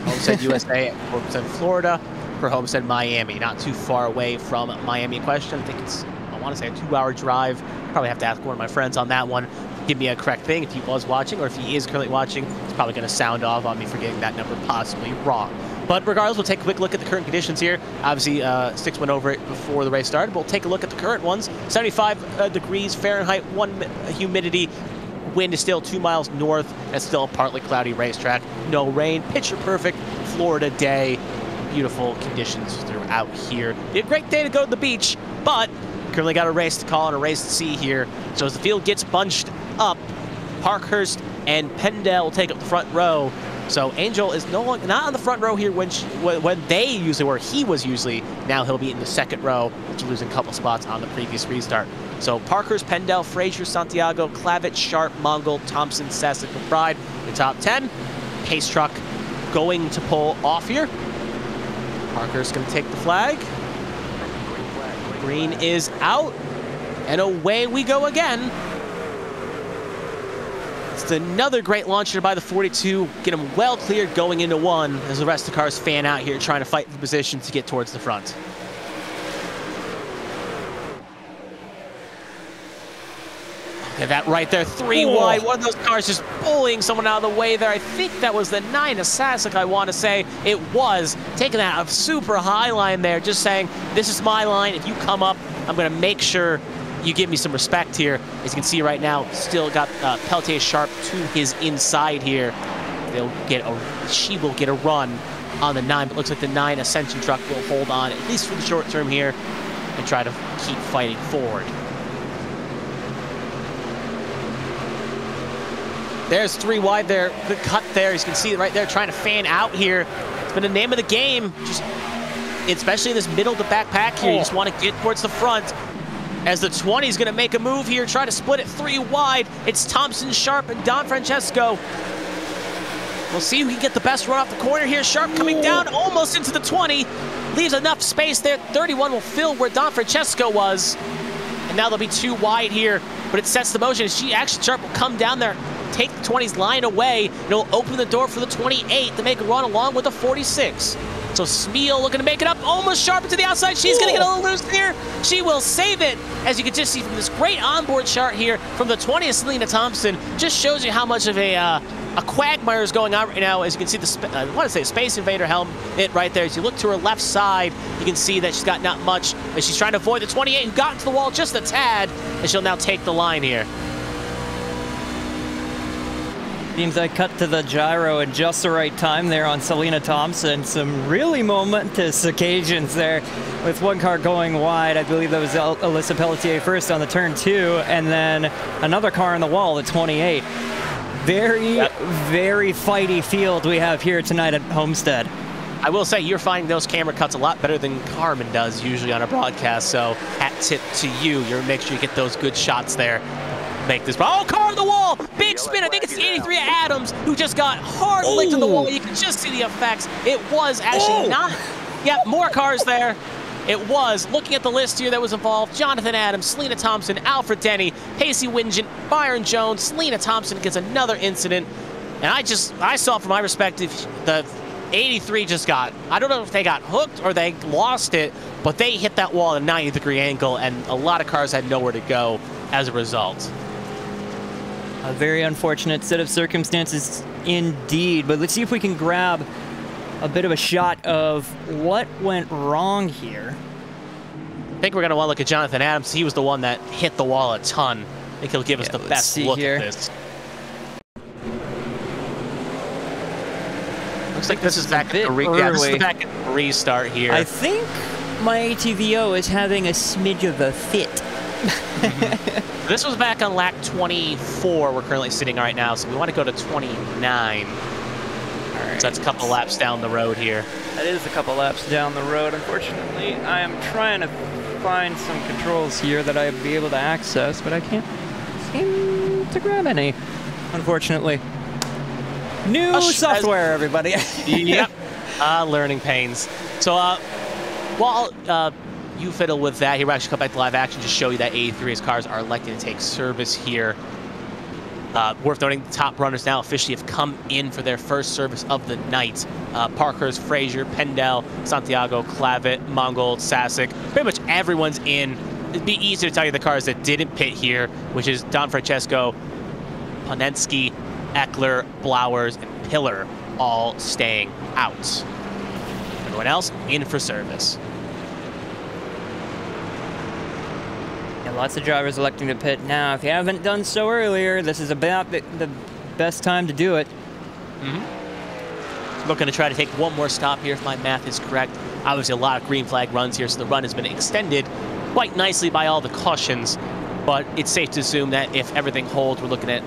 Homestead, USA, Homestead, Florida for Homestead, Miami. Not too far away from Miami in question. I think it's, I want to say, a 2-hour drive. Probably have to ask one of my friends on that one. Give me a correct thing if he was watching, or if he is currently watching. It's probably going to sound off on me for getting that number possibly wrong. But regardless, we'll take a quick look at the current conditions here. Obviously, Sticks went over it before the race started. We'll take a look at the current ones. 75 degrees Fahrenheit, 1 humidity. Wind is still 2 miles north. It's still a partly cloudy racetrack. No rain. Picture perfect Florida day. Beautiful conditions throughout here. Be a great day to go to the beach, but currently got a race to call and a race to see here. So as the field gets bunched up, Parkhurst and Pendel will take up the front row. So Angel is no longer not on the front row here when they usually were. He was usually. Now he'll be in the second row, losing a couple spots on the previous restart. So Parkhurst, Pendel, Frazier, Santiago, Clavitt, Sharp, Mongol, Thompson, Sessick, McBride, the top 10. Pace truck going to pull off here. Parkhurst going to take the flag. Green is out, and away we go again. It's another great launch here by the 42. Get him well cleared going into one as the rest of the cars fan out here trying to fight for the position to get towards the front. Look at that right there, 3 wide. One of those cars just bullying someone out of the way there. I think that was the 9 of Sasic, I want to say. It was. Taking that a super high line there, just saying, this is my line. If you come up, I'm going to make sure you give me some respect here. As you can see right now, still got Peltier Sharp to his inside here. She will get a run on the 9, but looks like the 9 Ascension truck will hold on, at least for the short term here, and try to keep fighting forward. There's 3 wide there, good cut there. As you can see right there, trying to fan out here. It's been the name of the game, just especially in this middle to back pack here. You just want to get towards the front. As the 20 is going to make a move here, try to split it 3 wide. It's Thompson, Sharp, and Don Francesco. We'll see who can get the best run off the corner here. Sharp coming down almost into the 20. Leaves enough space there. 31 will fill where Don Francesco was. And now they'll be 2 wide here, but it sets the motion. Sharp will come down there, take the 20's line away, and it'll open the door for the 28 to make a run along with the 46. So Smeal looking to make it up, almost Sharp into the outside. She's going to get a little loose here. She will save it, as you can just see from this great onboard chart here from the 20th Selena Thompson. Just shows you how much of a quagmire is going on right now. As you can see, I want to say Space Invader helmet right there. As you look to her left side, you can see that she's got not much, as she's trying to avoid the 28 who got into the wall just a tad, and she'll now take the line here. Seems I cut to the gyro at just the right time there on Selena Thompson. Some really momentous occasions there with one car going wide. I believe that was Alyssa Pelletier first on the turn 2, and then another car on the wall at 28. Very fighty field we have here tonight at Homestead. I will say you're finding those camera cuts a lot better than Carmen does usually on a broadcast, so hat tip to you. You're make sure you get those good shots there. Make this, car on the wall, big spin. I think it's the 83 Adams who just got hard licked on the wall. You can just see the effects. It was actually not. Yeah, more cars there. It was. Looking at the list here that was involved, Jonathan Adams, Selena Thompson, Alfred Denny, Pacey Wingent, Byron Jones. Selena Thompson gets another incident. And I saw from my perspective, the 83 just got, I don't know if they got hooked or they lost it, but they hit that wall at a 90-degree angle, and a lot of cars had nowhere to go as a result. A very unfortunate set of circumstances indeed, but let's see if we can grab a bit of a shot of what went wrong here. I think we're going to want to look at Jonathan Adams. He was the one that hit the wall a ton. I think he'll give us the best look at this. Looks like this is back at the restart here. I think my ATVO is having a smidge of a fit. This was back on lap 24. We're currently sitting right now, so we want to go to 29. All right. So that's a couple laps down the road here. That is a couple laps down the road. Unfortunately, I am trying to find some controls here that I'd be able to access, but I can't seem to grab any, unfortunately. New software, everybody. Yep. Learning pains. So while you fiddle with that, here we'll actually come back to live action to show you that 83's cars are electing to take service here. Worth noting, the top runners now officially have come in for their first service of the night. Parkhurst, Frazier, Pendel, Santiago, Clavitt, Mongold, Sasic. Pretty much everyone's in. It'd be easy to tell you the cars that didn't pit here, which is Don Francesco, Ponensky, Eckler, Blowers, and Pillar all staying out. Everyone else in for service. And lots of drivers electing to pit now. If you haven't done so earlier, this is about the best time to do it. Looking to try to take one more stop here if my math is correct. Obviously a lot of green flag runs here, so the run has been extended quite nicely by all the cautions, but it's safe to assume that if everything holds, we're looking at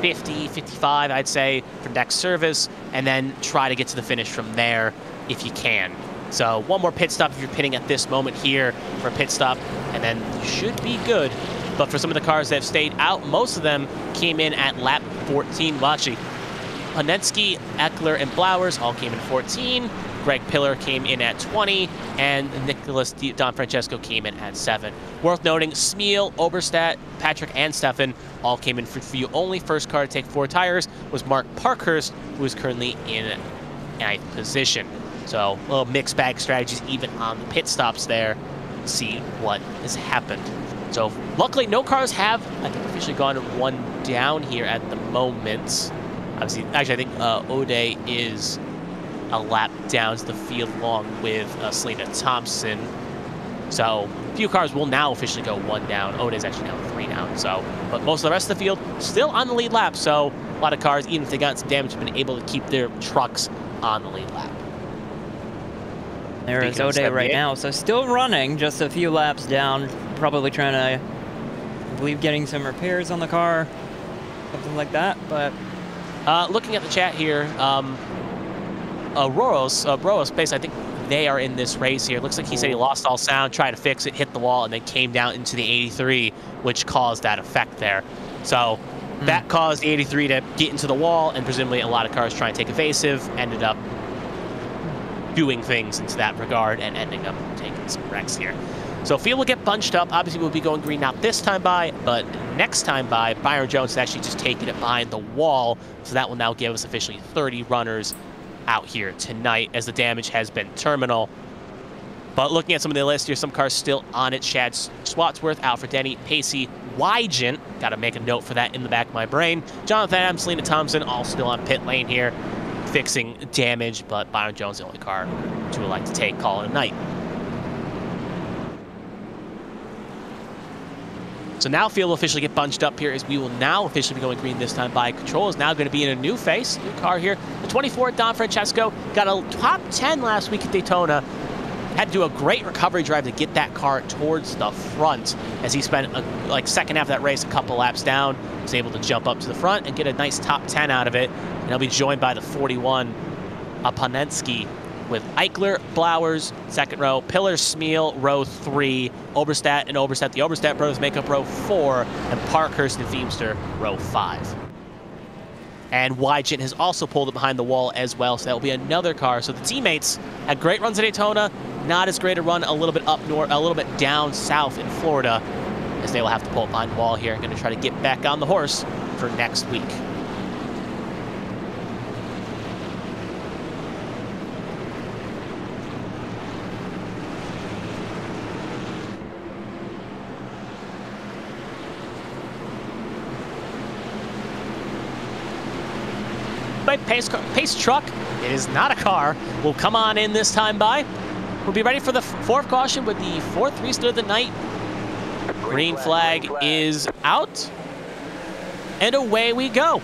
50, 55, I'd say, for next service, and then try to get to the finish from there if you can. So one more pit stop if you're pitting at this moment here for a pit stop, and then you should be good. But for some of the cars that have stayed out, most of them came in at lap 14. Well, actually, Ponensky, Eckler, and Blowers all came in 14. Greg Pillar came in at 20, and Nicholas Don Francesco came in at 7. Worth noting, Smeal, Oberstadt, Patrick, and Stefan all came in for you. Only first car to take 4 tires was Mark Parkhurst, who is currently in 9th position. So a little mixed bag strategies even on the pit stops there. See what has happened. So luckily no cars have, I think, officially gone 1 down here at the moment. Obviously, actually I think O'Day is a lap down to the field along with Selena Thompson. So a few cars will now officially go 1 down. O'Day's actually now 3 down. So, but most of the rest of the field still on the lead lap. So a lot of cars, even if they got some damage, have been able to keep their trucks on the lead lap. There is O'Day right now, so still running, just a few laps down, probably trying to, I believe, getting some repairs on the car, something like that, but... Looking at the chat here, Roros, I think they are in this race here. Looks like he said he lost all sound, tried to fix it, hit the wall, and then came down into the 83, which caused that effect there. So that caused the 83 to get into the wall, and presumably a lot of cars trying to take evasive, ended up doing things into that regard and ending up taking some wrecks here. So field will get bunched up. Obviously, we'll be going green not this time by, but next time by. Byron Jones is actually just taking it behind the wall, so that will now give us officially 30 runners out here tonight as the damage has been terminal. But looking at some of the list here, some cars still on it. Shad Swatsworth, Alfred Denny, Pacey, Wygent. Got to make a note for that in the back of my brain. Jonathan Adams, Selena Thompson, all still on pit lane here, fixing damage, but Byron Jones, the only car to elect to take, call it a night. So now field will officially get bunched up here as we will now officially be going green this time by. Control is now going to be in a new face, new car here. The 24, Don Francesco, got a top 10 last week at Daytona. Had to do a great recovery drive to get that car towards the front as he spent like second half of that race a couple laps down. Was able to jump up to the front and get a nice top 10 out of it. And he'll be joined by the 41, Ponensky, with Eichler, Blowers, second row, Pillar, Smeal, row 3, Oberstadt and Oberstadt. The Oberstadt brothers make up row 4, and Parkhurst and Feemster, row 5. And Wygent has also pulled it behind the wall as well, so that will be another car. So the teammates had great runs at Daytona, not as great a run a little bit up north, a little bit down south in Florida, as they will have to pull it behind the wall here. Going to try to get back on the horse for next week. pace truck, it is not a car, will come on in this time by. We'll be ready for the fourth caution with the fourth restart of the night. Green flag is out, and away we go.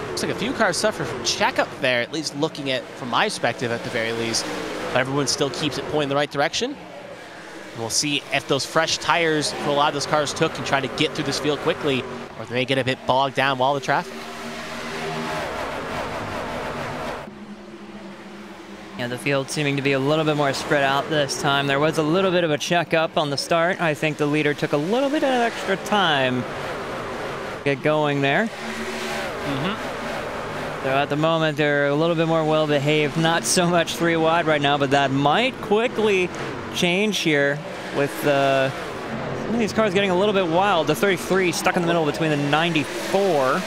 Looks like a few cars suffer from checkup there, at least looking at, from my perspective at the very least. But everyone still keeps it pointing in the right direction. And we'll see if those fresh tires for a lot of those cars took can try to get through this field quickly, or if they get a bit bogged down while the traffic. Yeah, the field seeming to be a little bit more spread out this time. There was a little bit of a checkup on the start. I think the leader took a little bit of extra time to get going there. So at the moment, they're a little bit more well-behaved. Not so much 3 wide right now, but that might quickly change here with some of these cars getting a little bit wild. The 33 stuck in the middle between the 94.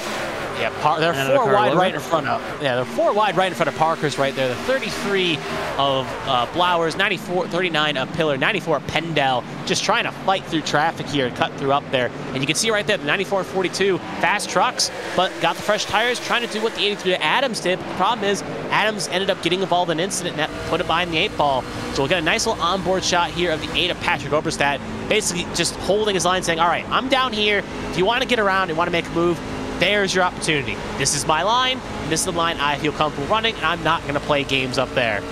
Yeah, they're 4 wide right in front of. Yeah, they're 4 wide right in front of Parker's right there. The 33 of Blowers, 39 of Pillar, 94 of Pendel, just trying to fight through traffic here and cut through up there. And you can see right there the 94 and 42 fast trucks, but got the fresh tires, trying to do what the 83 to Adams did. But the problem is Adams ended up getting involved in an incident and that put it behind the 8 ball. So we'll get a nice little onboard shot here of the 8 of Patrick Oberstadt, basically just holding his line, saying, all right, I'm down here. If you want to get around and want to make a move, there's your opportunity. This is my line, and this is the line I feel comfortable running, and I'm not going to play games up there.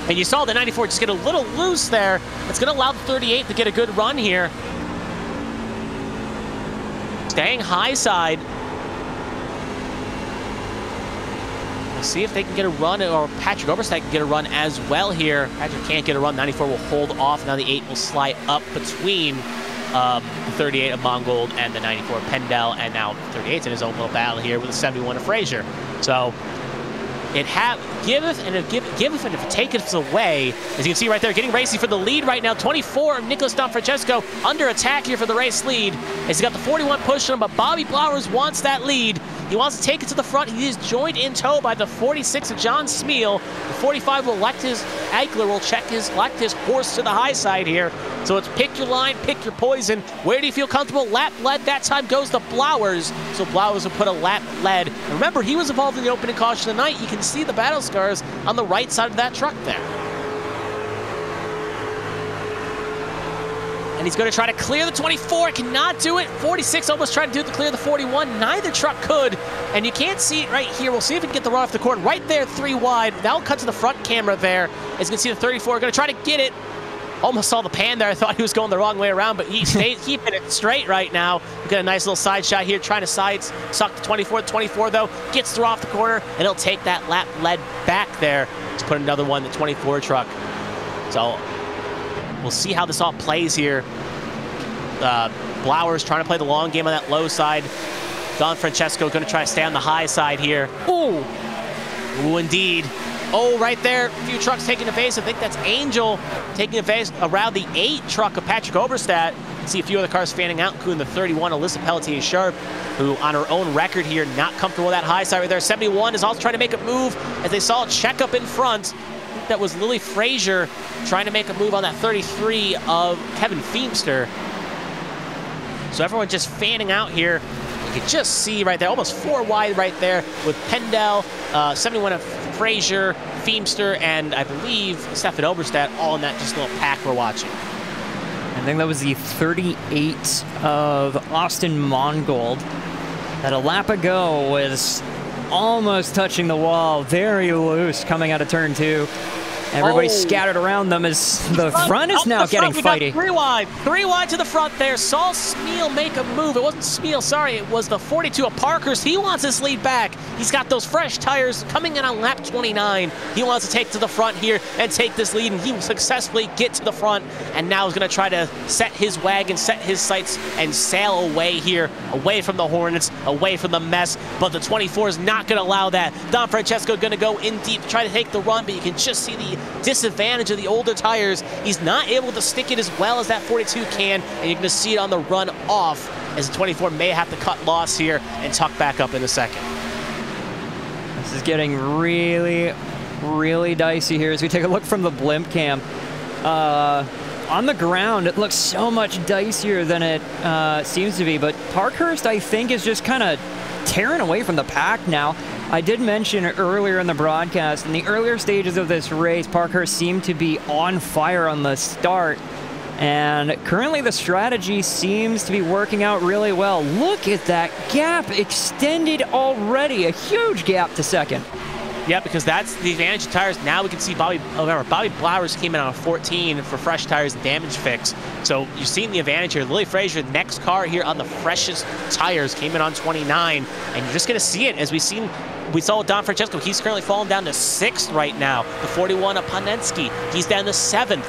And you saw the 94 just get a little loose there. It's going to allow the 38 to get a good run here. Staying high side. We'll see if they can get a run, or Patrick Oberstadt can get a run as well here. Patrick can't get a run. 94 will hold off. Now the 8 will slide up between the 38 of Mongold and the 94 of Pendel, and now 38's in his own little battle here with the 71 of Frazier. So it giveth and if it taketh away. As you can see right there, getting racy for the lead right now. 24 of Nicholas Donfrancesco under attack here for the race lead. As he got the 41 pushing him, but Bobby Blowers wants that lead. He wants to take it to the front. He is joined in tow by the 46 of John Smeal. The 45 will elect his Eichler will elect his horse to the high side here. So it's pick your line, pick your poison. Where do you feel comfortable? Lap lead that time goes to Blowers. So Blowers will put a lap lead. And remember, he was involved in the opening caution tonight. You can see the battle scars on the right side of that truck there. And he's going to try to clear the 24. Cannot do it. 46 almost tried to do it to clear the 41. Neither truck could. And you can't see it right here. We'll see if we can get the run off the corner. Right there, 3 wide. That'll cut to the front camera there. As you can see, the 34 going to try to get it. Almost saw the pan there. I thought he was going the wrong way around, but he stays keeping it straight right now. We've got a nice little side shot here, trying to suck the 24. The 24, though, gets through off the corner, and he'll take that lap lead back there to put another one in the 24 truck. So we'll see how this all plays here. Blowers trying to play the long game on that low side. Donfrancesco going to try to stay on the high side here. Ooh. Ooh, indeed. Oh, right there, a few trucks taking a base. I think that's Angel taking a base around the 8 truck of Patrick Oberstadt. See a few other cars fanning out, including the 31, Alyssa Pelletier-Sharp, who on her own record here, not comfortable with that high side right there. 71 is also trying to make a move as they saw a checkup in front. I think that was Lily Frazier trying to make a move on that 33 of Kevin Feemster. So everyone just fanning out here. You can just see right there, almost 4 wide right there with Pendel, 71 of Frazier, Feemster, and I believe Stefan Oberstadt all in that just little pack we're watching. I think that was the 38 of Austin Mongold that a lap ago was almost touching the wall, very loose coming out of turn 2. Everybody scattered around them as the front is now getting fighty. 3 wide to the front there. Saw Smeal make a move. It wasn't Smeal, sorry. It was the 42 of Parker's. He wants his lead back. He's got those fresh tires coming in on lap 29. He wants to take to the front here and take this lead, and he will successfully get to the front, and now is going to try to set his wagon, set his sights, and sail away here, away from the Hornets, away from the mess, but the 24 is not going to allow that. Donfrancesco going to go in deep, try to take the run, but you can just see the disadvantage of the older tires. He's not able to stick it as well as that 42 can, and you're going to see it on the run off as the 24 may have to cut loss here and tuck back up in a second. This is getting really, really dicey here as we take a look from the blimp cam. on the ground, it looks so much dicier than it seems to be, but Parkhurst, I think, is just kind of tearing away from the pack now. I did mention earlier in the broadcast, in the earlier stages of this race, Parkhurst seemed to be on fire on the start, and currently the strategy seems to be working out really well. Look at that gap extended already, a huge gap to second. Yeah, because that's the advantage of tires. Now we can see Bobby Blowers came in on a 14 for fresh tires and damage fix. So you're seeing the advantage here. Lily Frazier, the next car here on the freshest tires, came in on 29. And you're just going to see it as we saw with Don Francesco. He's currently falling down to 6th right now. The 41 of Panensky, he's down to 7th.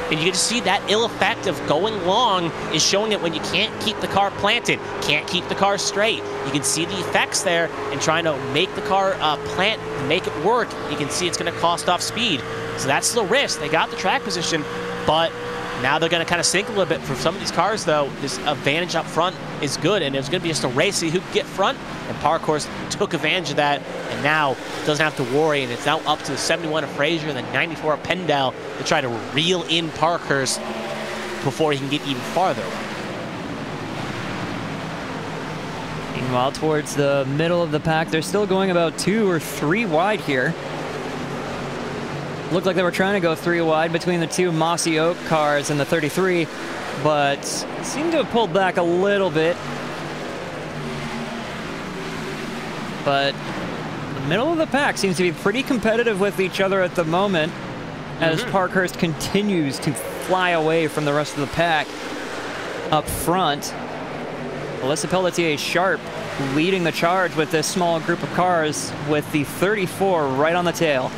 And you can just see that ill effect of going long is showing it when you can't keep the car planted, can't keep the car straight. You can see the effects there and trying to make the car plant, make it work. You can see it's going to cost off speed. So that's the risk. They got the track position, but now they're going to kind of sink a little bit. For some of these cars, though, this advantage up front is good, and it's going to be just a race to see who can get front. And Parkhurst took advantage of that, and now doesn't have to worry. And it's now up to the 71 of Frazier and the 94 of Pendell to try to reel in Parkhurst before he can get even farther. Meanwhile, towards the middle of the pack, they're still going about 2 or 3 wide here. Looked like they were trying to go 3 wide between the 2 Mossy Oak cars and the 33, but seemed to have pulled back a little bit. But the middle of the pack seems to be pretty competitive with each other at the moment as Parkhurst continues to fly away from the rest of the pack up front. Alyssa Pelletier-Sharp leading the charge with this small group of cars with the 34 right on the tail.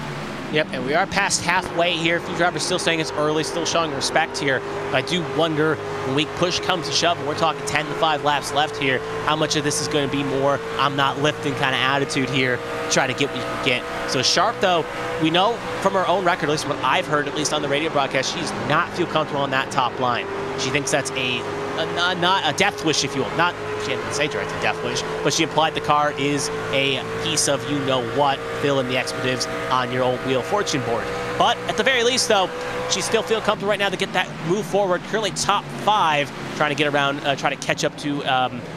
Yep, and we are past halfway here. A few drivers still saying it's early, still showing respect here. But I do wonder, when push comes to shove, and we're talking 10 to 5 laps left here, how much of this is going to be more I'm not lifting kind of attitude here, try to get what you can get. So Sharp, though, we know from her own record, at least what I've heard, at least on the radio broadcast, she does not feel comfortable on that top line. She thinks that's not a death wish, if you will. Not, she didn't say directly death wish, but she implied the car is a piece of you-know-what, fill in the expletives on your old Wheel of Fortune board. But at the very least, though, she still feels comfortable right now to get that move forward. Currently top 5, trying to get around, try to catch up to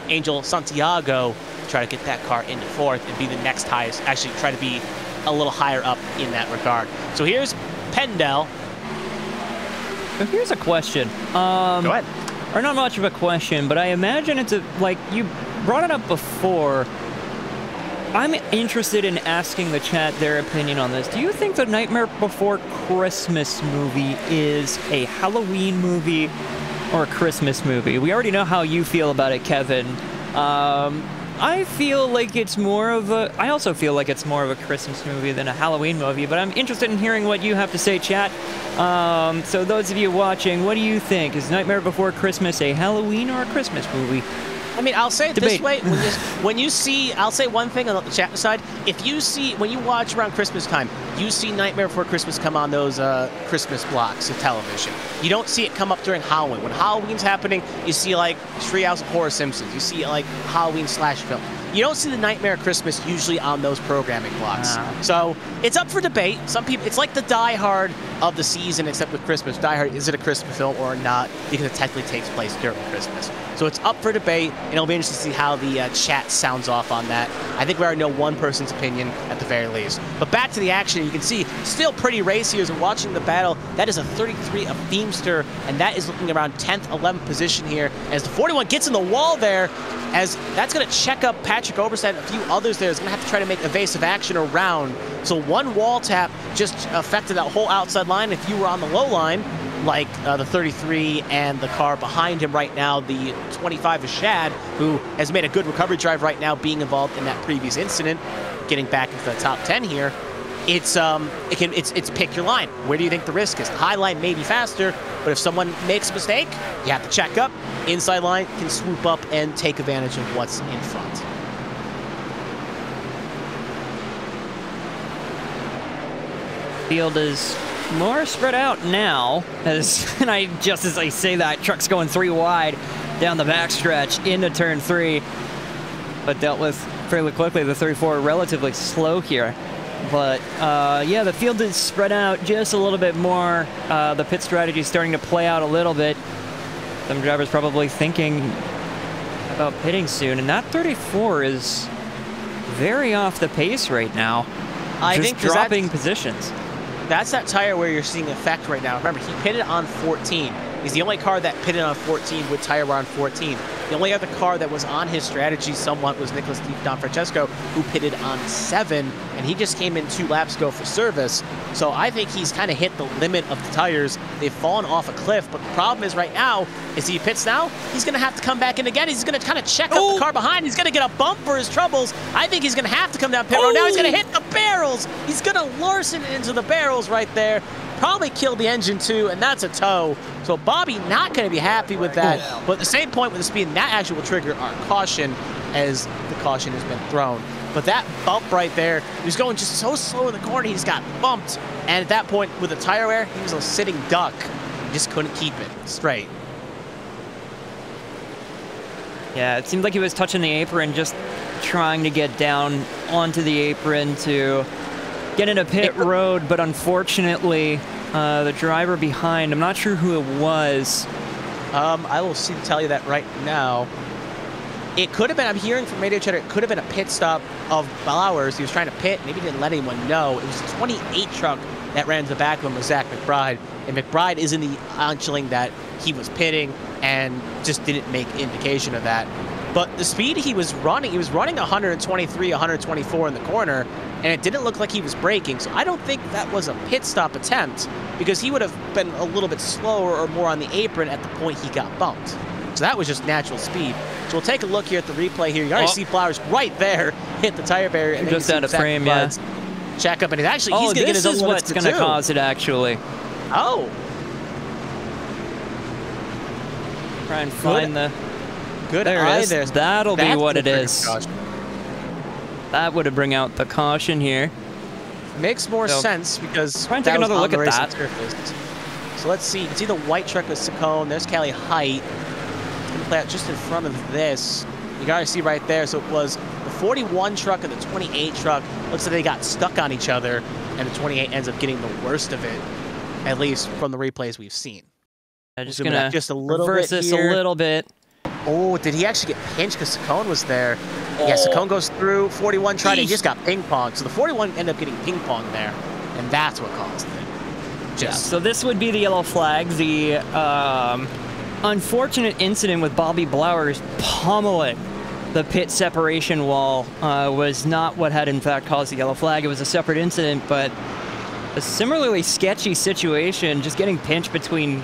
Angel Santiago, try to get that car into 4th and be the next highest, actually try to be a little higher up in that regard. So here's Pendell. Here's a question. Go ahead. Or not much of a question, but I imagine it's like you brought it up before. I'm interested in asking the chat their opinion on this. Do you think the Nightmare Before Christmas movie is a Halloween movie or a Christmas movie? We already know how you feel about it, Kevin. I feel like it's more of a... I also feel like it's more of a Christmas movie than a Halloween movie, but I'm interested in hearing what you have to say, chat. So those of you watching, what do you think? Is Nightmare Before Christmas a Halloween or a Christmas movie? I mean, I'll say it this way, when you see, I'll say one thing on the chat side, if you see, when you watch around Christmas time, you see Nightmare Before Christmas come on those Christmas blocks of television. You don't see it come up during Halloween. When Halloween's happening, you see like Treehouse of Horror Simpsons, you see like Halloween slash film. You don't see the Nightmare Christmas usually on those programming blocks. So it's up for debate. Some people, it's like the Die Hard of the season, except with Christmas. Die Hard, is it a Christmas film or not? Because it technically takes place during Christmas. So it's up for debate, and it'll be interesting to see how the chat sounds off on that. I think we already know one person's opinion at the very least. But back to the action, you can see still pretty racy as we're watching the battle. That is a 33 of Feemster, and that is looking around 10th, 11th position here. As the 41 gets in the wall there, as that's going to check up Patrick Oberstein and a few others there. Is going to have to try to make evasive action around. So one wall tap just affected that whole outside line. If you were on the low line, like the 33 and the car behind him right now, the 25 of Shad, who has made a good recovery drive right now, being involved in that previous incident, getting back into the top 10 here. It's pick your line. Where do you think the risk is? The high line may be faster, but if someone makes a mistake, you have to check up. Inside line can swoop up and take advantage of what's in front. Field is more spread out now, and just as I say that, truck's going 3 wide down the backstretch into turn 3, but dealt with fairly quickly. The 34 relatively slow here. But yeah, the field is spread out just a little bit more. The pit strategy is starting to play out a little bit. Some drivers probably thinking about pitting soon, and that 34 is very off the pace right now. I just think dropping positions. That's that tire where you're seeing effect right now. Remember, he pitted on 14. He's the only car that pitted on 14 with tire wear on 14. The only other car that was on his strategy somewhat was Nicholas D'Francesco, who pitted on 7, and he just came in 2 laps ago for service. So I think he's kind of hit the limit of the tires. They've fallen off a cliff, but the problem is right now, is he pits now? He's going to have to come back in again. He's going to kind of check up the car behind. He's going to get a bump for his troubles. I think he's going to have to come down pit road. Now he's going to hit the barrels. He's going to Larson into the barrels right there. Probably kill the engine too, and that's a tow. So Bobby not going to be happy with that. But at the same point with the speed, and that actually will trigger our caution as the caution has been thrown. But that bump right there, he was going just so slow in the corner, he just got bumped. And at that point, with the tire wear, he was a sitting duck. He just couldn't keep it straight. Yeah, it seemed like he was touching the apron, just trying to get down onto the apron to get into pit road, but unfortunately, the driver behind, I'm not sure who it was. I will tell you that right now. It could have been, I'm hearing from radio chatter, it could have been a pit stop of Blowers. He was trying to pit, maybe didn't let anyone know. It was a 28 truck that ran to the back of him with Zach McBride. And McBride is in the onchling that he was pitting and just didn't make indication of that. But the speed he was running 123, 124 in the corner, and it didn't look like he was braking. So I don't think that was a pit stop attempt, because he would have been a little bit slower or more on the apron at the point he got bumped. So that was just natural speed. So we'll take a look here at the replay here. You already see Flowers right there hit the tire barrier. And just out of frame, yeah. Check up, and he's going to get his own. This is what's going to cause it, actually. Oh. Try and find the... Good there eye it is. there. That'll be what it is. Caution. That would have bring out the caution here. Makes more sense because try and take another look at that. Surface. So let's see. You can see the white truck with Saccone. There's Callie Height. It's going to play out just in front of this. You got to see right there. So it was the 41 truck and the 28 truck. Looks like they got stuck on each other, and the 28 ends up getting the worst of it, at least from the replays we've seen. I'm just going to just a little reverse bit this here. a little bit. Oh, did he actually get pinched because Saccone was there? Yeah, Saccone goes through. 41 tried, and he just got ping-ponged. So the 41 ended up getting ping-ponged there, and that's what caused it. Yeah, so this would be the yellow flag. The unfortunate incident with Bobby Blowers pummeling the pit separation wall was not what had in fact caused the yellow flag. It was a separate incident, but a similarly sketchy situation, just getting pinched between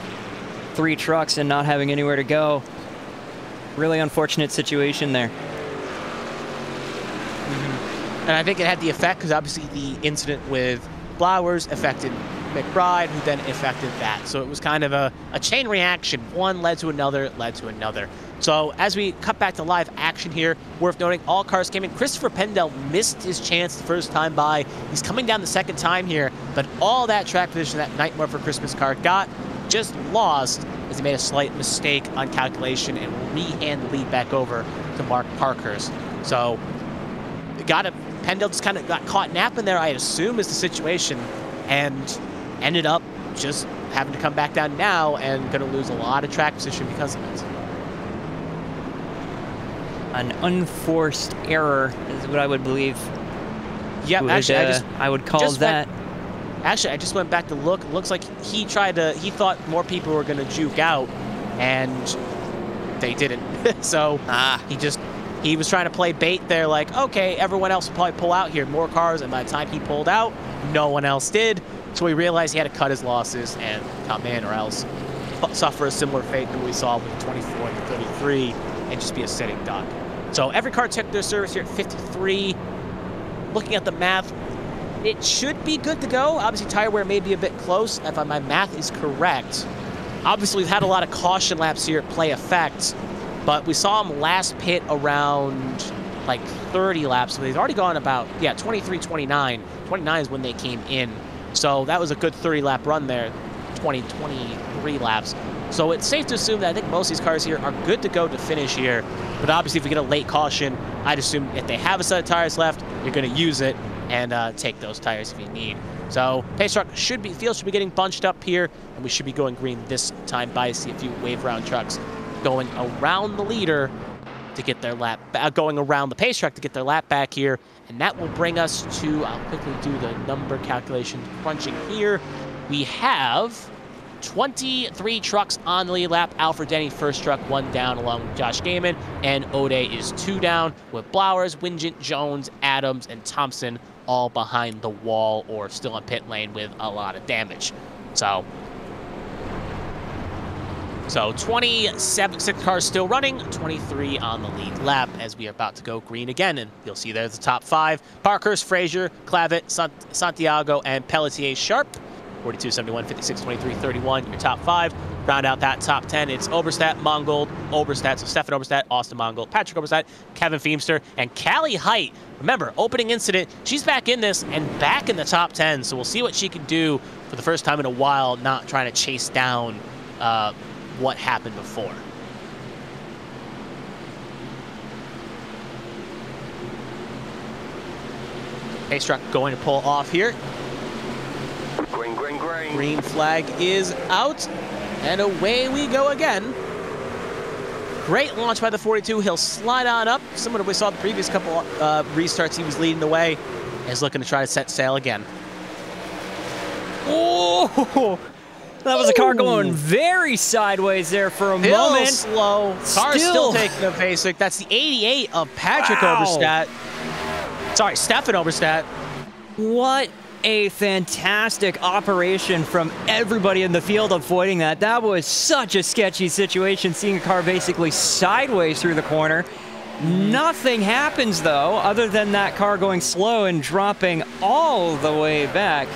3 trucks and not having anywhere to go. Really unfortunate situation there. And I think it had the effect because obviously the incident with Blowers affected McBride, who then affected that. So it was kind of a chain reaction. One led to another, led to another. So as we cut back to live action here, worth noting, all cars came in. Christopher Pendel missed his chance the first time by. He's coming down the second time here, but all that track position that Nightmare for Christmas car got just lost as he made a slight mistake on calculation and will re-hand the lead back over to Mark Parkhurst. So Pendel just kind of got caught napping there, I assume, is the situation, and ended up just having to come back down now and going to lose a lot of track position because of it. An unforced error is what I would believe. Yep, actually, I would call that. Actually, I just went back to look. It looks like he thought more people were going to juke out, and they didn't. So he was trying to play bait there, like, okay, everyone else will probably pull out here, more cars, and by the time he pulled out, no one else did. So he realized he had to cut his losses and come in, or else suffer a similar fate that we saw with the 24 and the 33 and just be a sitting duck. So every car took their service here at 53. Looking at the math, it should be good to go. Obviously, tire wear may be a bit close if my math is correct. Obviously, we've had a lot of caution laps here play effect, but we saw him last pit around like 30 laps. So they've already gone about, 23, 29. 29 is when they came in. So that was a good 30-lap run there, 23 laps. So it's safe to assume that I think most of these cars here are good to go to finish here. But obviously, if we get a late caution, I'd assume if they have a set of tires left, you're going to use it. and take those tires if you need. So pace truck should be getting bunched up here, and we should be going green this time by. See a few wave round trucks going around the leader to get their lap, going around the pace truck to get their lap back here, and that will bring us to, I'll quickly do the number calculation crunching here. We have 23 trucks on the lead lap. Alfred Denny, first truck, 1 down, along with Josh Gaiman, and O'Day is 2 down, with Blowers, Wingent, Jones, Adams, and Thompson all behind the wall or still in pit lane with a lot of damage. So 27, 6 cars still running, 23 on the lead lap as we are about to go green again. And you'll see there's the top 5. Parkhurst, Frazier, Clavitt, Santiago, and Pelletier Sharp. 42, 71, 56, 23, 31, your top 5. Round out that top 10, it's Oberstadt, Mongold, Oberstadt, so Stefan Oberstadt, Austin Mongold, Patrick Oberstadt, Kevin Feemster, and Callie Height. Remember, opening incident, she's back in this and back in the top 10, so we'll see what she can do for the first time in a while, not trying to chase down what happened before. Pace truck going to pull off here. Green, green, green. Green flag is out, and away we go again. Great launch by the 42. He'll slide on up. Similar to what we saw the previous couple restarts, he was leading the way. He's looking to try to set sail again. Oh, that was a car going very sideways there for a moment. Slow. Car still taking a basic. That's the 88 of Patrick Oberstadt. Sorry, Stefan Oberstadt. What a fantastic operation from everybody in the field avoiding that. That was such a sketchy situation, seeing a car basically sideways through the corner. Nothing happens, though, other than that car going slow and dropping all the way back.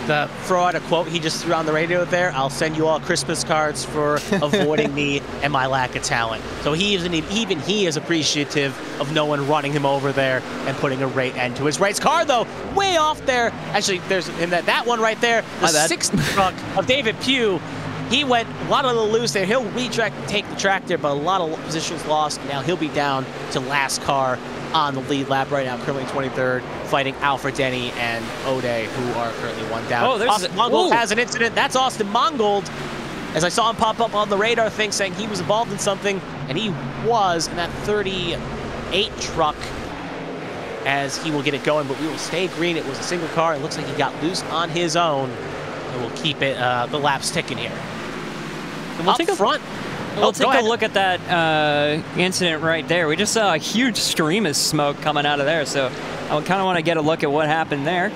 The fraud, a quote he just threw on the radio there, "I'll send you all Christmas cards for avoiding me and my lack of talent." So even he is appreciative of no one running him over there and putting a great end to his race. Car, though, way off there. Actually, there's in that one right there, the 6th truck of David Pugh. He went a lot of the loose there. He'll take the track there, but a lot of positions lost. Now he'll be down to last car on the lead lap right now, currently 23rd, fighting Alfred Denny and O'Day, who are currently 1 down. Oh, Austin Mongold has an incident. That's Austin Mongold, as I saw him pop up on the radar thing saying he was involved in something, and he was in that 38 truck as he will get it going, but we will stay green. It was a single car. It looks like he got loose on his own, and we'll keep it the laps ticking here. And we'll take a look at that incident right there. We just saw a huge stream of smoke coming out of there, so I kind of want to get a look at what happened there.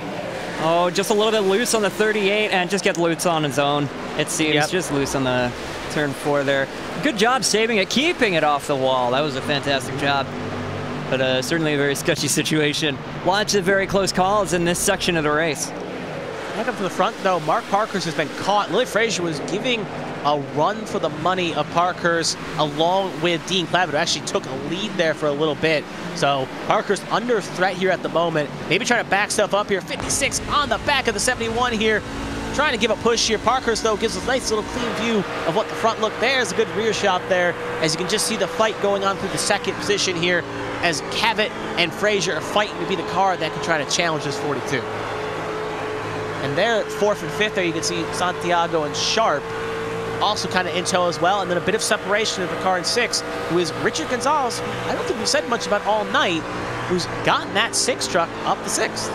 Oh, just a little bit loose on the 38, and just get loose on his own. It seems just loose on the turn 4 there. Good job saving it, keeping it off the wall. That was a fantastic job. But certainly a very sketchy situation. Lots of very close calls in this section of the race. Back up to the front, though, Mark Parkhurst has been caught. Lily Frazier was giving a run for the money of Parkhurst along with Dean Clavitt, who actually took a lead there for a little bit. So Parkhurst under threat here at the moment. Maybe trying to back stuff up here. 56 on the back of the 71 here. Trying to give a push here. Parkhurst, though, gives us a nice little clean view of what the front look. There's a good rear shot there, as you can just see the fight going on through the 2nd position here, as Clavitt and Frazier are fighting to be the car that can try to challenge this 42. And there, 4th and 5th there, you can see Santiago and Sharp also kind of intel as well, and then a bit of separation of the car in 6th, who is Richard Gonzalez, who I don't think we've said much about all night, who's gotten that 6th truck up to 6th.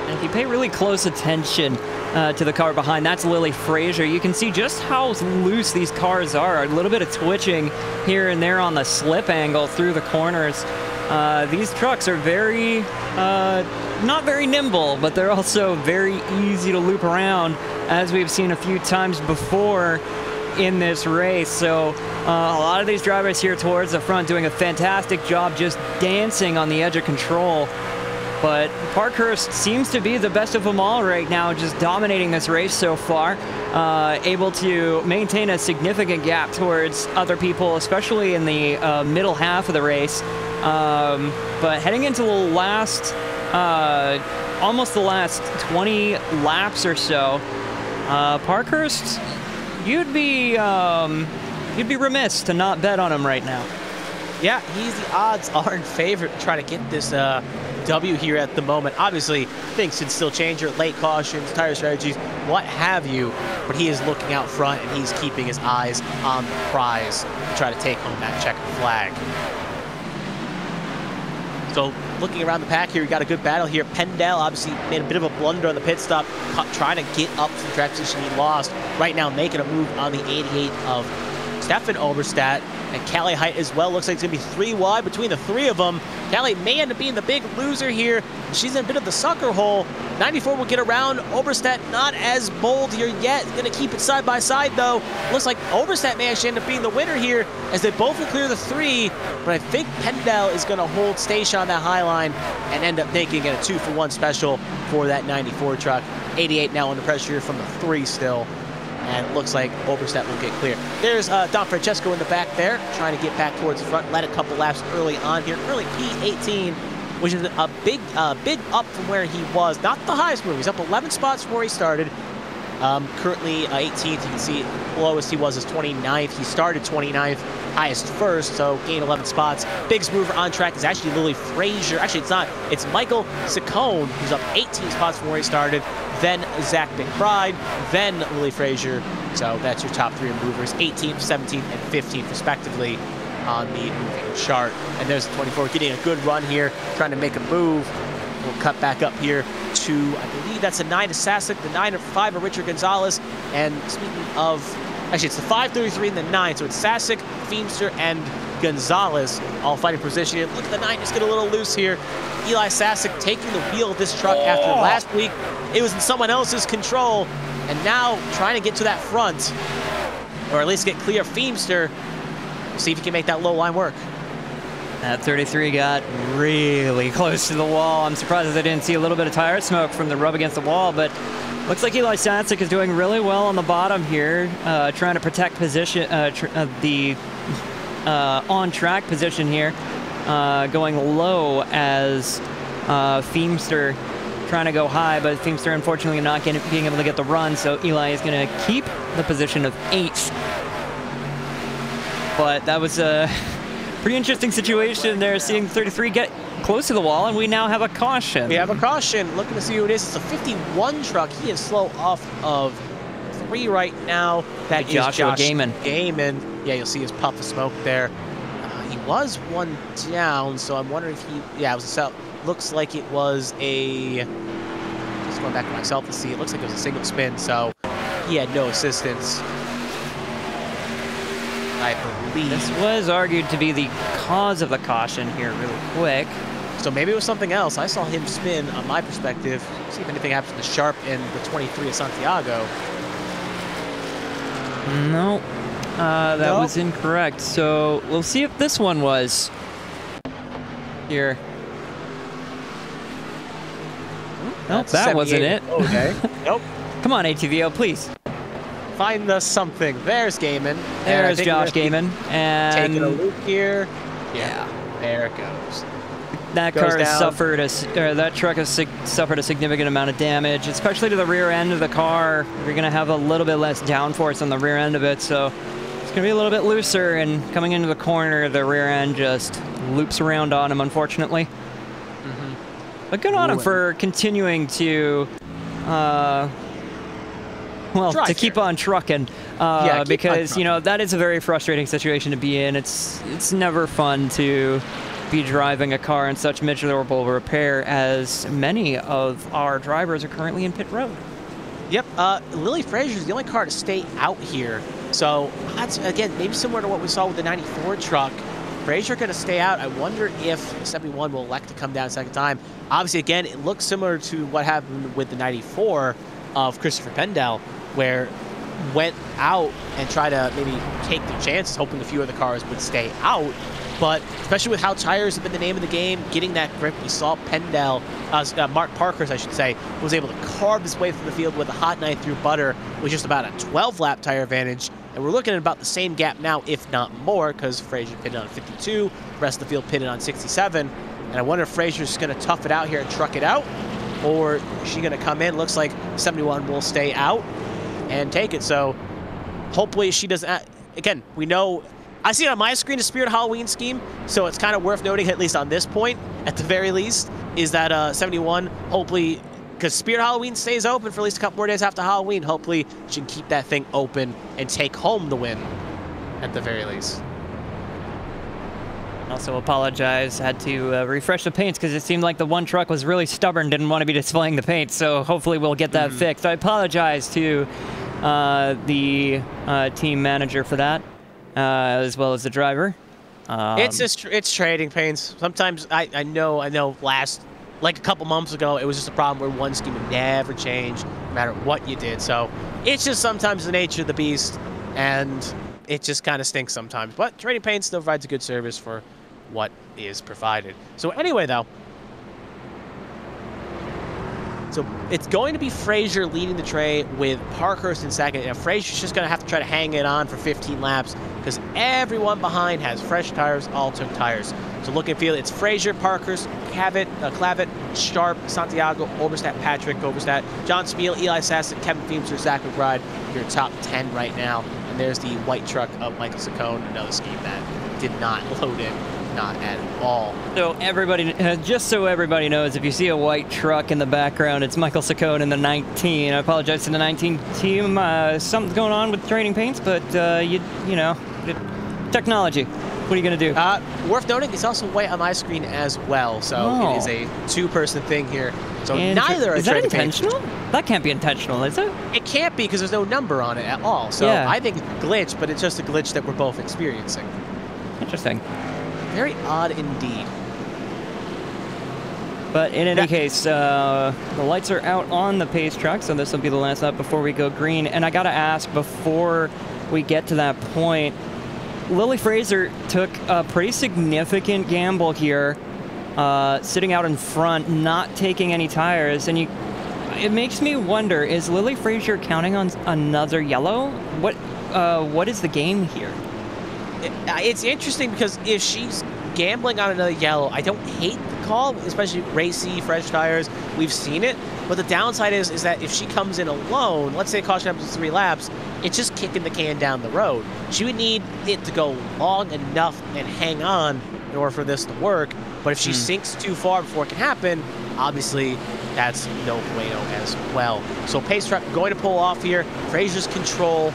And if you pay really close attention to the car behind, that's Lily Frazier. You can see just how loose these cars are. A little bit of twitching here and there on the slip angle through the corners. These trucks are very, not very nimble, but they're also very easy to loop around, as we've seen a few times before in this race. So a lot of these drivers here towards the front doing a fantastic job just dancing on the edge of control. But Parkhurst seems to be the best of them all right now, just dominating this race so far, able to maintain a significant gap towards other people, especially in the middle half of the race. But heading into the last, almost the last 20 laps or so, Parkhurst, you'd be remiss to not bet on him right now. Yeah, he's the odds-on favorite to try to get this W here at the moment. Obviously, things can still change here. Late cautions, tire strategies, what have you. But he is looking out front, and he's keeping his eyes on the prize to try to take home that checkered flag. So looking around the pack here, we got a good battle here. Pendel obviously made a bit of a blunder on the pit stop, trying to get up to the track position he lost. Right now making a move on the 88 of Stefan Oberstadt. And Callie Height as well. Looks like it's going to be 3 wide between the 3 of them. Callie may end up being the big loser here. She's in a bit of the sucker hole. 94 will get around. Oberstadt not as bold here yet. Going to keep it side by side, though. Looks like Oberstadt may actually end up being the winner here as they both will clear the 3. But I think Pendel is going to hold station on that high line and end up making it a 2-for-1 special for that 94 truck. 88 now under pressure here from the 3 still. And it looks like Oberstadt will get clear. There's Don Francesco in the back there, trying to get back towards the front. Led a couple laps early on here. Early P18, which is a big up from where he was. Not the highest move. He's up 11 spots from where he started. Currently 18th. You can see lowest he was is 29th. He started 29th, highest first, so gained 11 spots. Biggest mover on track is actually Lily Frazier. Actually, it's not. It's Michael Saccone, who's up 18 spots from where he started. Then Zach McBride, then Lily Frazier. So that's your top 3 movers, 18th, 17th, and 15th, respectively, on the moving chart. And there's the 24 getting a good run here, trying to make a move. We'll cut back up here to, I believe that's a 9 of Sasek, the 9 of 5 of Richard Gonzalez. And speaking of, actually it's the 533 and the 9, so it's Sasek, Feemster, and Gonzalez all fighting position here. Look at the 9 just get a little loose here. Eli Sasek taking the wheel of this truck after last week. It was in someone else's control, and now trying to get to that front, or at least get clear of Feemster. See if he can make that low line work. That 33 got really close to the wall. I'm surprised that I didn't see a little bit of tire smoke from the rub against the wall, but looks like Eli Sasek is doing really well on the bottom here, trying to protect position, the on-track position here, going low as Feemster trying to go high, but Feemster unfortunately not being able to get the run, so Eli is going to keep the position of 8th. But that was a pretty interesting situation there, seeing 33 get close to the wall, and we now have a caution. We have a caution. Looking to see who it is. It's a 51 truck. He is slow off of 3 right now. That is Joshua Gaiman. Yeah, you'll see his puff of smoke there. He was 1 down, so I'm wondering if he, yeah, it was a, looks like it was a, just going back to myself to see, it looks like it was a single spin, so he had no assistance. I believe. This was argued to be the cause of the caution here really quick. So maybe it was something else. I saw him spin, on my perspective, see if anything happens to Sharp in the 23 of Santiago. No, that was incorrect. So we'll see if this one was here. Nope, that wasn't it. Okay. Nope. Come on, ATVO, please. Find the something. There's Gaiman. There's Josh Gaiman. And taking a loop here. Yeah. There it goes. That car has suffered that truck has suffered a significant amount of damage, especially to the rear end of the car. You're going to have a little bit less downforce on the rear end of it, so it's going to be a little bit looser. And coming into the corner, the rear end just loops around on him, unfortunately. But good on him for continuing to, well, to keep on trucking, because you know that is a very frustrating situation to be in. It's never fun to be driving a car in such miserable repair as many of our drivers are currently in pit road. Yep, Lily Frazier is the only car to stay out here. So that's, again, maybe similar to what we saw with the 94 truck. Frazier going to stay out. I wonder if 71 will elect to come down a second time. Obviously, again, it looks similar to what happened with the 94 of Christopher Pendel, where went out and tried to maybe take the chances, hoping a few other cars would stay out. But especially with how tires have been the name of the game, getting that grip, we saw Pendel, Mark Parkhurst, I should say, was able to carve his way through the field with a hot knife through butter with just about a 12-lap tire advantage. And we're looking at about the same gap now, if not more, because Frazier pitted on 52, the rest of the field pitted on 67. And I wonder if Frazier's going to tough it out here and truck it out, or is she going to come in? Looks like 71 will stay out and take it. So hopefully she doesn't. Again, we know I see it on my screen, a Spirit Halloween scheme, so it's kind of worth noting, at least on this point, at the very least, is that 71, hopefully, because Spirit Halloween stays open for at least a couple more days after Halloween, hopefully she can keep that thing open and take home the win, at the very least. Also apologize, had to refresh the paints because it seemed like the one truck was really stubborn, didn't want to be displaying the paint, so hopefully we'll get that fixed. I apologize to the team manager for that, as well as the driver. It's trading paints. Sometimes I know last, like a couple months ago, it was just a problem where one scheme would never change no matter what you did. So it's just sometimes the nature of the beast, and it just kind of stinks sometimes. But trading paints still provides a good service for what is provided. So anyway, though, so it's going to be Frazier leading the tray with Parkhurst in second. And Frazier's just going to have to try to hang it on for 15 laps because everyone behind has fresh tires, all took tires. So look and feel, it's Frazier, Parkhurst, Clavitt, Sharp, Santiago, Oberstadt, Patrick, Oberstadt, John Spiel, Eli Sassen, Kevin Feemster, Zach McBride, your top 10 right now. And there's the white truck of Michael Saccone, another scheme that did not load in. Not at all. So everybody, just so everybody knows, if you see a white truck in the background, it's Michael Saccone in the 19. I apologize to the 19 team. Something's going on with training paints, but you know, technology. What are you gonna do? Worth noting, it's also white on my screen as well, so it is a two-person thing here. So neither are is that intentional? That can't be intentional, is it? It can't be because there's no number on it at all. So I think it's a glitch, but it's just a glitch that we're both experiencing. Interesting. Very odd indeed. But in any case, the lights are out on the pace truck, so this will be the last lap before we go green. And I gotta ask, before we get to that point, Lily Frazier took a pretty significant gamble here, sitting out in front, not taking any tires. And it makes me wonder, is Lily Frazier counting on another yellow? What is the game here? It's interesting because if she's gambling on another yellow, I don't hate the call, especially racy, fresh tires. We've seen it. But the downside is that if she comes in alone, let's say caution happens 3 laps, it's just kicking the can down the road. She would need it to go long enough and hang on in order for this to work. But if she sinks too far before it can happen, obviously that's no bueno as well. So pace truck going to pull off here. Frazier's control.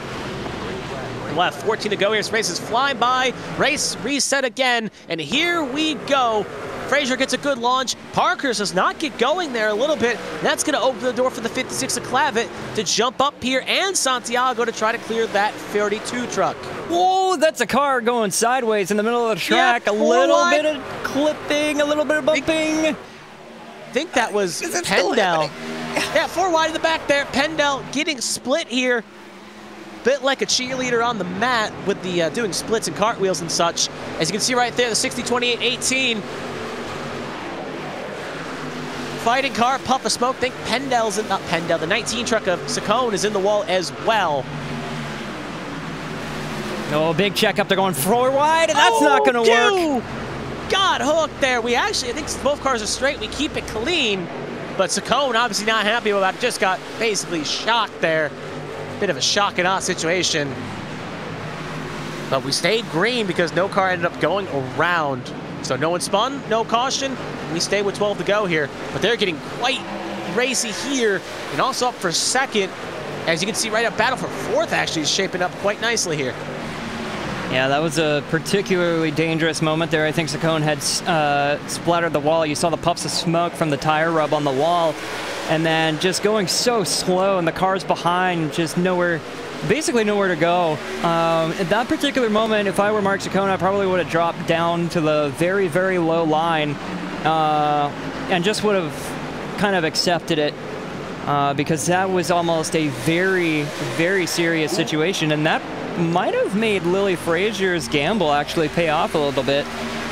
We'll have 14 to go here. Race is flying by. Race reset again. And here we go. Frazier gets a good launch. Parkhurst does not get going there a little bit. That's going to open the door for the 56 of Clavitt to jump up here, and Santiago to try to clear that 32 truck. Whoa, that's a car going sideways in the middle of the track. Yeah, a little bit of clipping, a little bit of bumping. I think that was Pendel. Yeah, 4 wide in the back there. Pendel getting split here. Bit like a cheerleader on the mat with the doing splits and cartwheels and such. As you can see right there, the 60-28-18. Fighting car, puff of smoke. Think Pendel's in, not Pendel, the 19 truck of Saccone is in the wall as well. No, big check up. They're going 4 wide, and that's not going to work. Got hooked there. We actually, I think both cars are straight. We keep it clean. But Saccone obviously not happy with that. Just got basically shocked there. Bit of a shock and awe situation. But we stayed green because no car ended up going around. So no one spun, no caution. We stay with 12 to go here. But they're getting quite racy here. And also up for second. As you can see right up, battle for fourth actually is shaping up quite nicely here. Yeah, that was a particularly dangerous moment there. I think Saccone had splattered the wall. You saw the puffs of smoke from the tire rub on the wall. And then just going so slow, and the cars behind, just nowhere, basically nowhere to go. At that particular moment, if I were Mark Saccone, I probably would have dropped down to the very, very low line and just would have kind of accepted it because that was almost a very, very serious situation. And that might have made Lily Frazier's gamble actually pay off a little bit.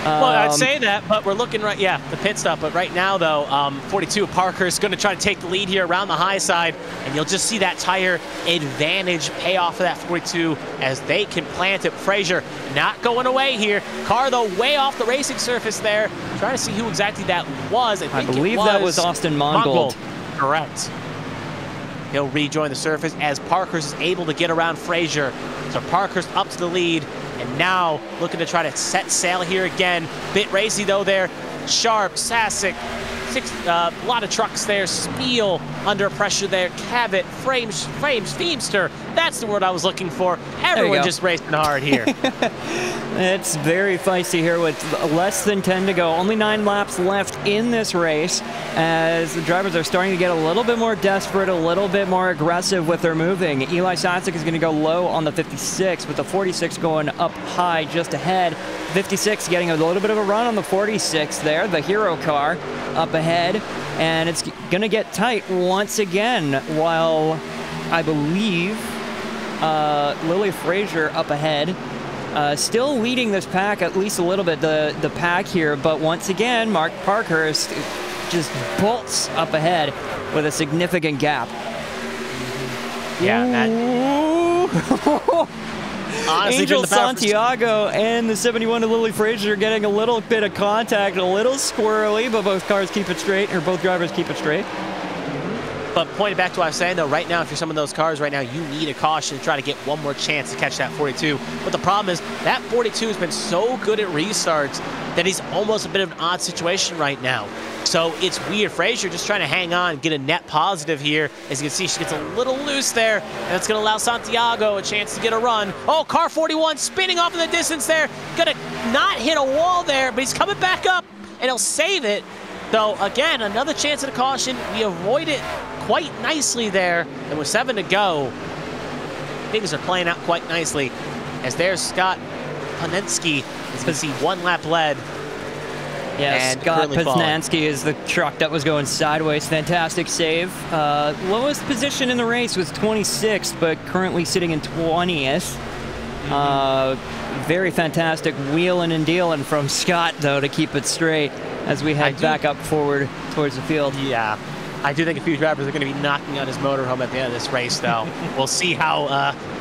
Well, I'd say that, but we're looking right, yeah, the pit stop. But right now, though, 42 Parker is going to try to take the lead here around the high side, and you'll just see that tire advantage pay off of that 42 as they can plant it. Frazier not going away here. Car, though, way off the racing surface there. Trying to see who exactly that was. I believe that was Austin Mongold. Correct. He'll rejoin the surface as Parkhurst is able to get around Frazier. So Parkhurst up to the lead. And now looking to try to set sail here again. Bit racy though there. Sharp, Sasic, a lot of trucks there. Spiel under pressure there. Cavett, Frames, Feemster. That's the word I was looking for. Everyone just racing hard here. It's very feisty here with less than 10 to go. Only 9 laps left in this race as the drivers are starting to get a little bit more desperate, a little bit more aggressive with their moving. Eli Sasic is going to go low on the 56 with the 46 going up high just ahead. 56 getting a little bit of a run on the 46 there, the hero car up ahead. And it's going to get tight once again while I believe Lily Frazier up ahead. Still leading this pack at least a little bit, the pack here, but once again, Mark Parkhurst just bolts up ahead with a significant gap. Yeah, honestly, Angel Santiago and the 71 to Lily Frazier getting a little bit of contact, a little squirrely, but both cars keep it straight, or both drivers keep it straight. But pointing back to what I was saying, though, right now, if you're some of those cars right now, you need a caution to try to get one more chance to catch that 42. But the problem is that 42 has been so good at restarts that he's almost a bit of an odd situation right now. So it's weird. Frazier just trying to hang on, get a net positive here. As you can see, she gets a little loose there, and it's going to allow Santiago a chance to get a run. Oh, car 41 spinning off in the distance there. Going to not hit a wall there, but he's coming back up, and he'll save it. Though, again, another chance at a caution. We avoid it quite nicely there, and with 7 to go, things are playing out quite nicely. As there's Scott Panensky, as you can see, 1 lap led. Yeah, Scott Poznansky is the truck that was going sideways. Fantastic save. Lowest position in the race was 26th, but currently sitting in 20th. Very fantastic wheeling and dealing from Scott, though, to keep it straight as we head back up forward towards the field. Yeah. I do think a few drivers are going to be knocking on his motorhome at the end of this race, though. We'll see how,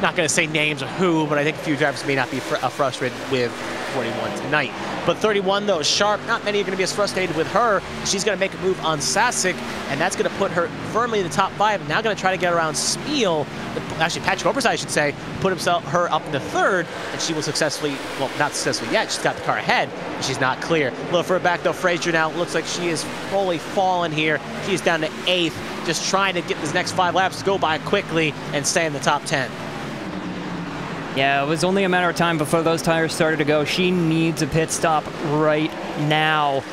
not going to say names or who, but I think a few drivers may not be frustrated with 41 tonight. But 31, though, is sharp. Not many are going to be as frustrated with her. She's going to make a move on Sasic, and that's going to put her firmly in the top 5. Now going to try to get around Spiel. Actually, Patrick Oberst, I should say, put her up in the 3rd, and she will successfully, well, not successfully yet. She's got the car ahead, but she's not clear. A little further back, though, Frazier now looks like she is fully fallen here. She's down to 8th, just trying to get this next 5 laps to go by quickly and stay in the top 10. Yeah, it was only a matter of time before those tires started to go. She needs a pit stop right now.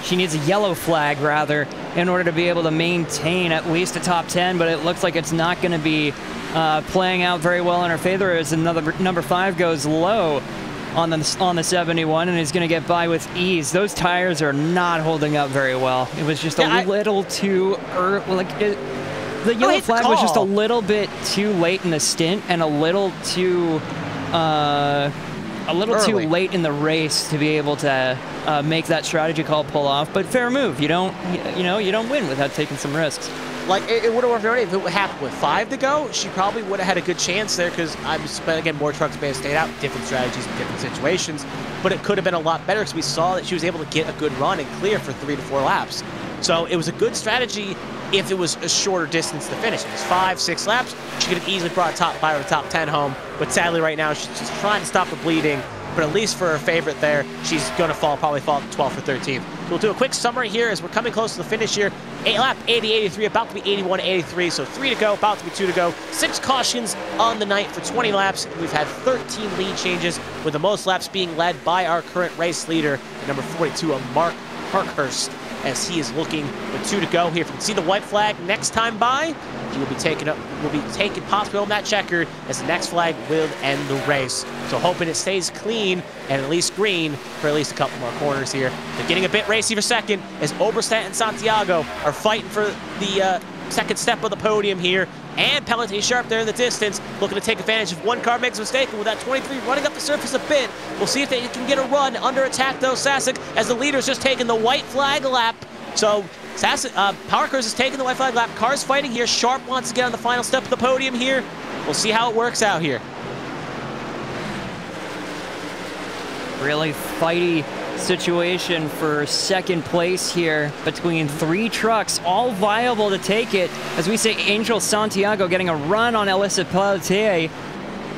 She needs a yellow flag, rather, in order to be able to maintain at least a top 10, but it looks like it's not going to be playing out very well in her favor as another number 5 goes low on the 71 and is going to get by with ease. Those tires are not holding up very well. It was just a little too early. The yellow flag was just a little bit too late in the stint and a little too too late in the race to be able to make that strategy call pull off. But fair move. You don't win without taking some risks. Like, it would have worked already if it happened with 5 to go. She probably would have had a good chance there because again, more trucks may have stayed out, different strategies in different situations. But it could have been a lot better because we saw that she was able to get a good run and clear for 3 to 4 laps. So it was a good strategy if it was a shorter distance to finish. It was 5, 6 laps. She could have easily brought a top 5 or top 10 home. But sadly right now, she's just trying to stop the bleeding. But at least for her favorite there, she's going to probably fall 12th or 13th. We'll do a quick summary here as we're coming close to the finish here. Lap 80-83, about to be 81-83, so 3 to go, about to be 2 to go. 6 cautions on the night for 20 laps. We've had 13 lead changes, with the most laps being led by our current race leader, number 42, Mark Parkhurst, as he is looking with 2 to go here. If you can see the white flag next time by, he will be taken possibly on that checkered, as the next flag will end the race. So hoping it stays clean and at least green for at least a couple more corners here. They're getting a bit racy for second as Oberstadt and Santiago are fighting for the second step of the podium here. And Pelletin Sharp there in the distance, looking to take advantage if one car makes a mistake. And with that 23 running up the surface a bit, we'll see if they can get a run. Under attack though, Sasic, as the leader's just taking the white flag lap. So Parkhurst is taking the white flag lap. Cars fighting here. Sharp wants to get on the final step of the podium here. We'll see how it works out here. Really fighty situation for second place here between 3 trucks, all viable to take it. As we say, Angel Santiago getting a run on Alyssa Pelletier,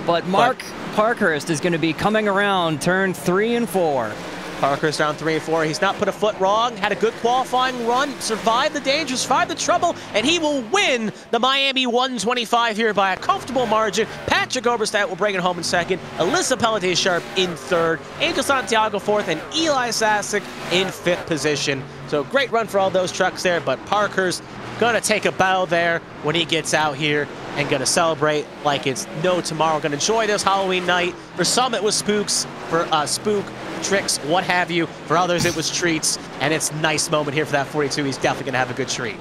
but Mark Parkhurst is going to be coming around turn 3 and 4. Parker's down 3 and 4. He's not put a foot wrong, had a good qualifying run, survived the danger, survived the trouble, and he will win the Miami 125 here by a comfortable margin. Patrick Oberstadt will bring it home in second. Alyssa Pelletier-Sharp in third. Angel Santiago fourth, and Eli Sasek in fifth position. So great run for all those trucks there, but Parker's gonna take a bow there when he gets out here and gonna celebrate like it's no tomorrow. Gonna enjoy this Halloween night. For some it was spooks, for spook, tricks, what have you. For others it was treats, and it's a nice moment here for that 42. He's definitely gonna have a good treat.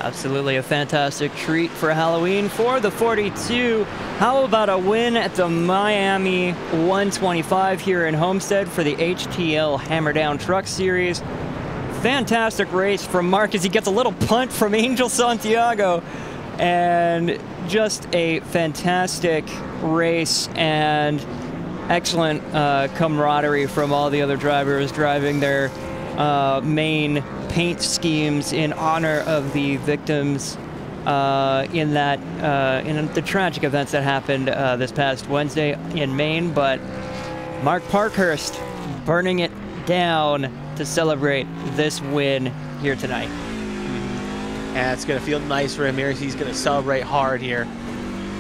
Absolutely a fantastic treat for Halloween for the 42. How about a win at the Miami 125 here in Homestead for the HTL Hammer Down Truck Series? Fantastic race from Mark as he gets a little punt from Angel Santiago. And just a fantastic race and excellent camaraderie from all the other drivers driving their main paint schemes in honor of the victims in the tragic events that happened this past Wednesday in Maine. But Mark Parkhurst burning it down to celebrate this win here tonight. And it's going to feel nice for him here. He's going to celebrate hard here.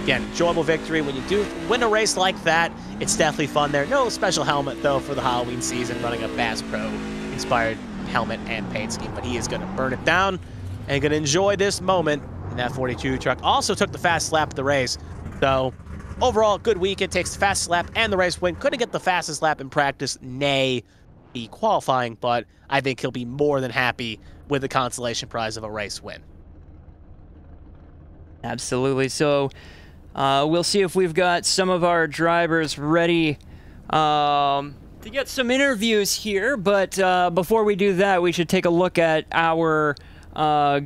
Again, enjoyable victory. When you do win a race like that, it's definitely fun there. No special helmet, though, for the Halloween season, running a Bass Pro-inspired helmet and paint scheme. But he is going to burn it down and going to enjoy this moment. And that 42 truck also took the fast lap of the race. So, overall, good weekend. Takes the fastest lap and the race win. Couldn't get the fastest lap in practice, nay, the qualifying, but I think he'll be more than happy with the consolation prize of a race win. Absolutely. So we'll see if we've got some of our drivers ready to get some interviews here. But before we do that, we should take a look at our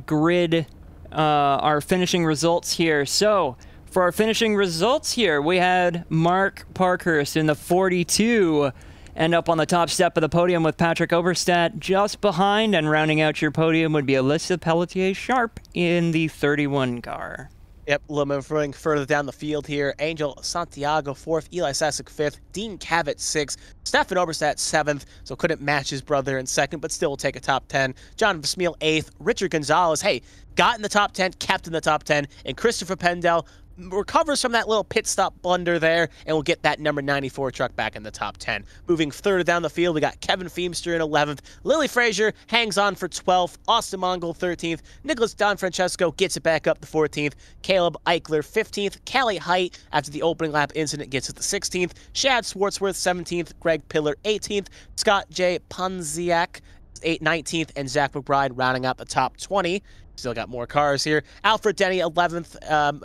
grid, our finishing results here. So for our finishing results here, we had Mark Parkhurst in the 42 end up on the top step of the podium with Patrick Oberstadt just behind, and rounding out your podium would be Alyssa Pelletier-Sharp in the 31 car. Yep, a little bit further down the field here. Angel Santiago 4th, Eli Sasek 5th, Dean Cavett 6th, Stefan Oberstadt 7th, so couldn't match his brother in 2nd, but still will take a top 10. John Vesmeal 8th, Richard Gonzalez, hey, got in the top 10, kept in the top 10, and Christopher Pendell recovers from that little pit stop blunder there, and we'll get that number 94 truck back in the top 10. Moving further down the field, we got Kevin Feemster in 11th. Lily Frazier hangs on for 12th. Austin Mongol 13th. Nicholas Don Francesco gets it back up to 14th. Caleb Eichler 15th. Callie Height, after the opening lap incident, gets it to 16th. Shad Swartzworth 17th. Greg Pillar 18th. Scott J. Ponziak 19th. And Zach McBride rounding out the top 20. Still got more cars here. Alfred Denny, 11th,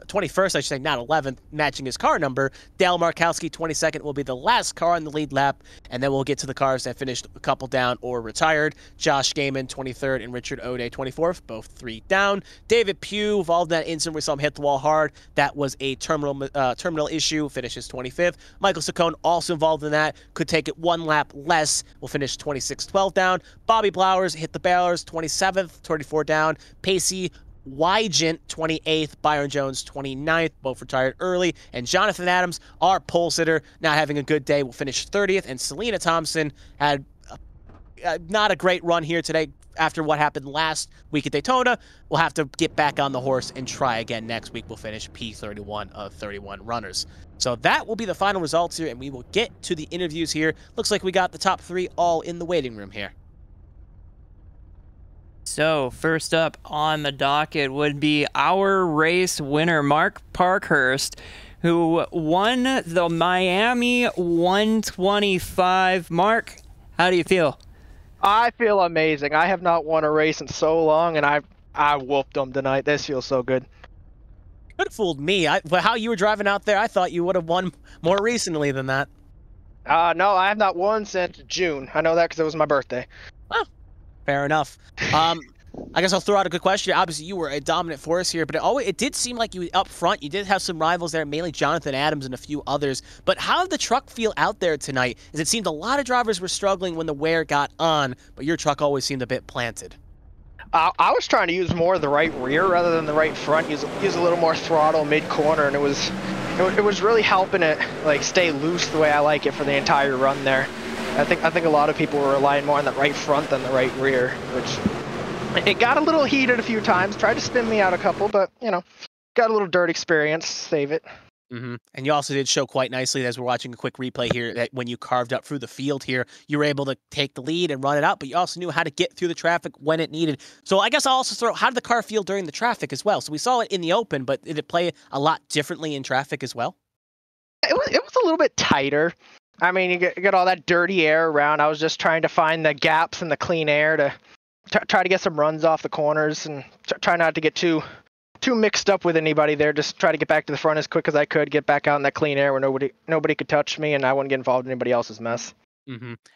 21st, I should say, not 11th, matching his car number. Dale Markowski, 22nd, will be the last car on the lead lap, and then we'll get to the cars that finished a couple down or retired. Josh Gaiman, 23rd, and Richard O'Day, 24th, both 3 down. David Pugh, involved in that incident, we saw him hit the wall hard. That was a terminal issue, finishes 25th. Michael Saccone, also involved in that, could take it 1 lap less, will finish 26th, 12 down. Bobby Blowers hit the barrels, 27th, 24 down. Casey Wygent, 28th, Byron Jones, 29th, both retired early, and Jonathan Adams, our pole sitter, not having a good day, will finish 30th, and Selena Thompson had not a great run here today after what happened last week at Daytona. We'll have to get back on the horse and try again next week. We'll finish P31 of 31 runners. So that will be the final results here, and we will get to the interviews here. Looks like we got the top 3 all in the waiting room here. So first up on the docket would be our race winner, Mark Parkhurst, who won the Miami 125. Mark, how do you feel? I feel amazing. I have not won a race in so long, and I whooped them tonight. This feels so good. Could have fooled me. How you were driving out there, I thought you would have won more recently than that. No, I have not won since June. I know that because it was my birthday. Well, fair enough. I guess I'll throw out a good question. Obviously, you were a dominant force here, but it did seem like you up front. You did have some rivals there, mainly Jonathan Adams and a few others. But how did the truck feel out there tonight? As it seemed a lot of drivers were struggling when the wear got on, but your truck always seemed a bit planted. I was trying to use more of the right rear rather than the right front. Use a little more throttle mid-corner, and it was it was really helping it like stay loose the way I like it for the entire run there. I think a lot of people were relying more on the right front than the right rear, which it got a little heated a few times. Tried to spin me out a couple, but you know, got a little dirt experience. Save it. And you also did show quite nicely, as we're watching a quick replay here, that when you carved up through the field here, you were able to take the lead and run it out, but you also knew how to get through the traffic when it needed. So I guess I'll also throw, how did the car feel during the traffic as well? So we saw it in the open, but did it play a lot differently in traffic as well? It was a little bit tighter. I mean, you get all that dirty air around. I was just trying to find the gaps in the clean air to try to get some runs off the corners and try not to get too mixed up with anybody there. Just try to get back to the front as quick as I could, get back out in that clean air where nobody could touch me and I wouldn't get involved in anybody else's mess.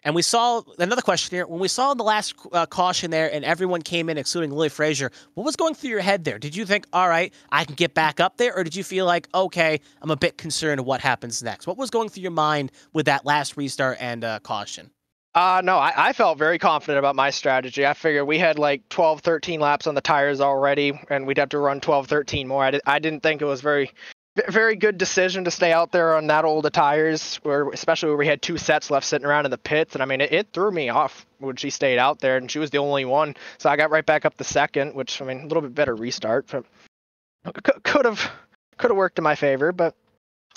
And we saw another question here. When we saw the last caution there and everyone came in, excluding Lily Frazier, what was going through your head there? Did you think, all right, I can get back up there? Or did you feel like, okay, I'm a bit concerned of what happens next? What was going through your mind with that last restart and caution? No, I felt very confident about my strategy. I figured we had like 12, 13 laps on the tires already, and we'd have to run 12, 13 more. I didn't think it was very good decision to stay out there on that old of tires, especially where we had 2 sets left sitting around in the pits. And I mean, it threw me off when she stayed out there, and she was the only one. So I got right back up the second, which, I mean, a little bit better restart. But could have worked in my favor, but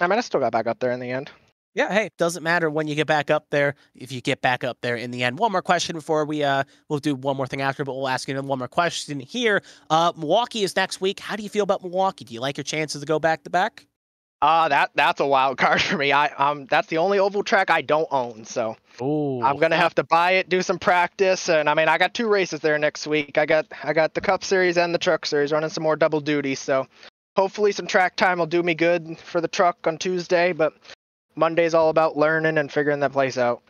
I mean, I still got back up there in the end. Yeah, hey, doesn't matter when you get back up there, if you get back up there in the end. One more question before we'll do one more thing after, but we'll ask you one more question here. Milwaukee is next week. How do you feel about Milwaukee? Do you like your chances to go back-to-back? That's a wild card for me. That's the only oval track I don't own, so I'm gonna have to buy it, do some practice, and I mean, I got 2 races there next week. I got the Cup Series and the Truck Series, running some more double duty, so hopefully some track time will do me good for the truck on Tuesday, but Monday's all about learning and figuring that place out.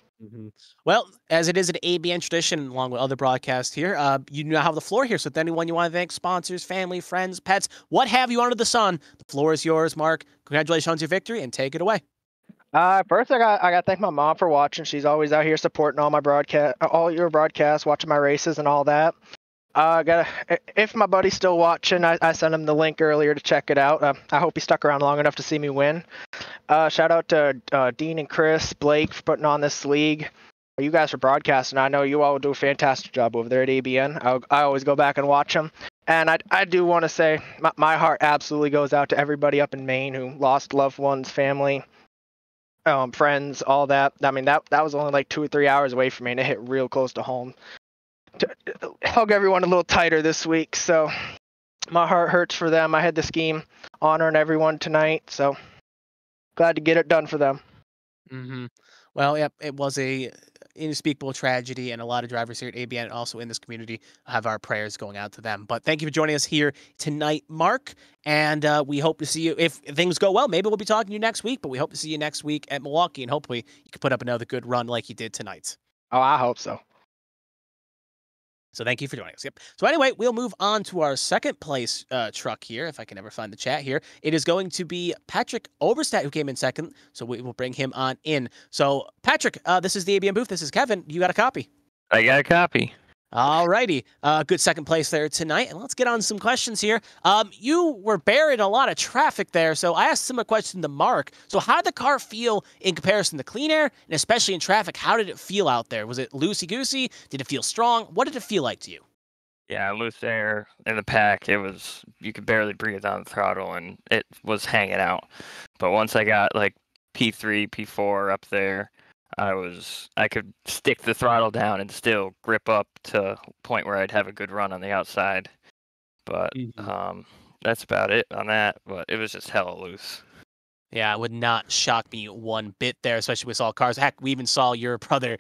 Well, as it is an ABN tradition, along with other broadcasts here, you now have the floor here. So if anyone you want to thank, sponsors, family, friends, pets, what have you under the sun, the floor is yours, Mark. Congratulations on your victory, and take it away. First, I got to thank my mom for watching. She's always out here supporting all your broadcasts, watching my races and all that. If my buddy's still watching, I sent him the link earlier to check it out. I hope he stuck around long enough to see me win. Shout out to Dean and Chris, Blake for putting on this league. You guys for broadcasting. I know you all do a fantastic job over there at ABN. I always go back and watch them. And I do want to say my heart absolutely goes out to everybody up in Maine who lost loved ones, family, friends, all that. I mean, that was only like 2 or 3 hours away from me, and it hit real close to home. To hug everyone a little tighter this week, so my heart hurts for them. I had the scheme honoring everyone tonight, so glad to get it done for them. Well, yep, it was a unspeakable tragedy, and a lot of drivers here at ABN and also in this community have our prayers going out to them. But thank you for joining us here tonight, Mark, and we hope to see you. If things go well, maybe we'll be talking to you next week, but we hope to see you next week at Milwaukee, and hopefully you can put up another good run like you did tonight. Oh, I hope so. So thank you for joining us. Yep. So anyway, we'll move on to our second place truck here, if I can ever find the chat here. It is going to be Patrick Oberstadt, who came in second, so we will bring him on in. So Patrick, this is the ABN booth. This is Kevin. You got a copy? I got a copy. All righty. Good second place there tonight. And let's get on some questions here. You were buried in a lot of traffic there, so I asked a similar question to Mark. So how did the car feel in comparison to clean air, and especially in traffic? How did it feel out there? Was it loosey-goosey? Did it feel strong? What did it feel like to you? Yeah, loose air in the pack. You could barely breathe on the throttle, and it was hanging out. But once I got like P3, P4 up there, I could stick the throttle down and still grip up to a point where I'd have a good run on the outside. But that's about it on that. But it was just hella loose. Yeah, it would not shock me one bit there, especially with all cars. Heck, we even saw your brother,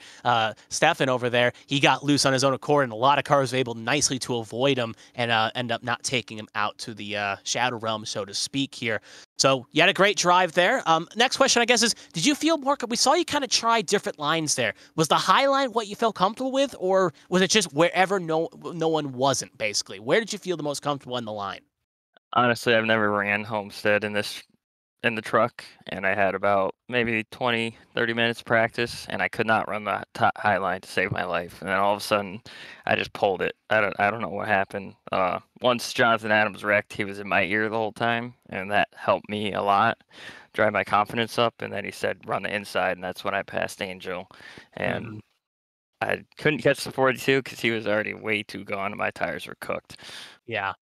Stefan, over there. He got loose on his own accord, and a lot of cars were able nicely to avoid him and end up not taking him out to the Shadow Realm, so to speak, here. So you had a great drive there. Next question, I guess, is did you feel more... We saw you kind of try different lines there. Was the high line what you felt comfortable with, or was it just wherever no one wasn't, basically? Where did you feel the most comfortable in the line? Honestly, I've never ran Homestead in in the truck, and I had about maybe 20, 30 minutes practice, and I could not run the high line to save my life. And then all of a sudden, I just pulled it. I don't know what happened. Once Jonathan Adams wrecked, he was in my ear the whole time, and that helped me a lot, drive my confidence up. And then he said, run the inside, and that's when I passed Angel. And I couldn't catch the 42 because he was already way too gone, and my tires were cooked. Yeah.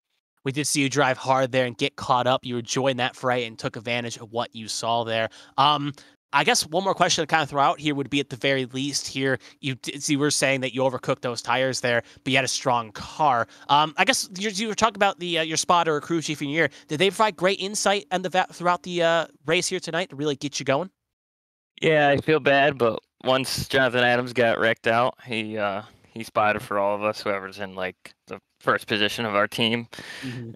We did see you drive hard there and get caught up. You joined that fray and took advantage of what you saw there. I guess one more question to kind of throw out here would be, at the very least here, you were saying that you overcooked those tires there, but you had a strong car. I guess you were talking about the your spotter or crew chief in your ear. Did they provide great insight and throughout the race here tonight to really get you going? Yeah, I feel bad, but once Jonathan Adams got wrecked out, he spotted for all of us, whoever's in like the first position of our team,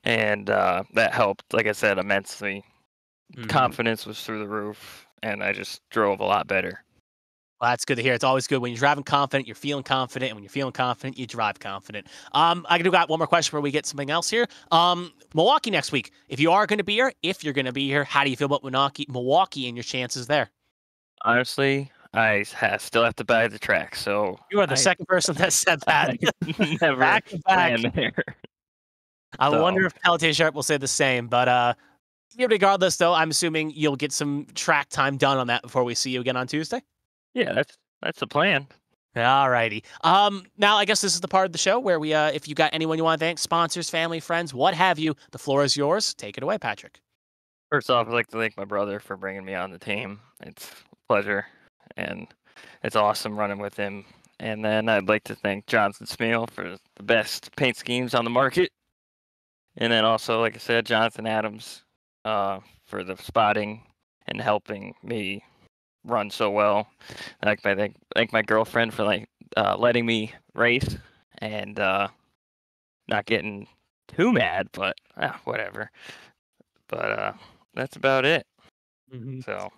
and that helped. Like I said, immensely. Confidence was through the roof, and I just drove a lot better. Well, that's good to hear. It's always good when you're driving confident, you're feeling confident, and when you're feeling confident, you drive confident. I do got one more question before we get something else here. Milwaukee next week. If you are going to be here, how do you feel about Milwaukee and your chances there? Honestly, I still have to buy the track, so you are the second person that said that. Never back to back. ran there. I wonder if Peltier Sharp will say the same, but regardless, though, I'm assuming you'll get some track time done on that before we see you again on Tuesday. Yeah, that's the plan. All righty. Now I guess this is the part of the show where we, if you got anyone you want to thank, sponsors, family, friends, what have you, the floor is yours. Take it away, Patrick. First off, I'd like to thank my brother for bringing me on the team. It's a pleasure, and it's awesome running with him. And then I'd like to thank Jonathan Smeal for the best paint schemes on the market. And then also, like I said, Jonathan Adams for the spotting and helping me run so well. I thank my girlfriend for letting me race and not getting too mad, but whatever. But that's about it. So,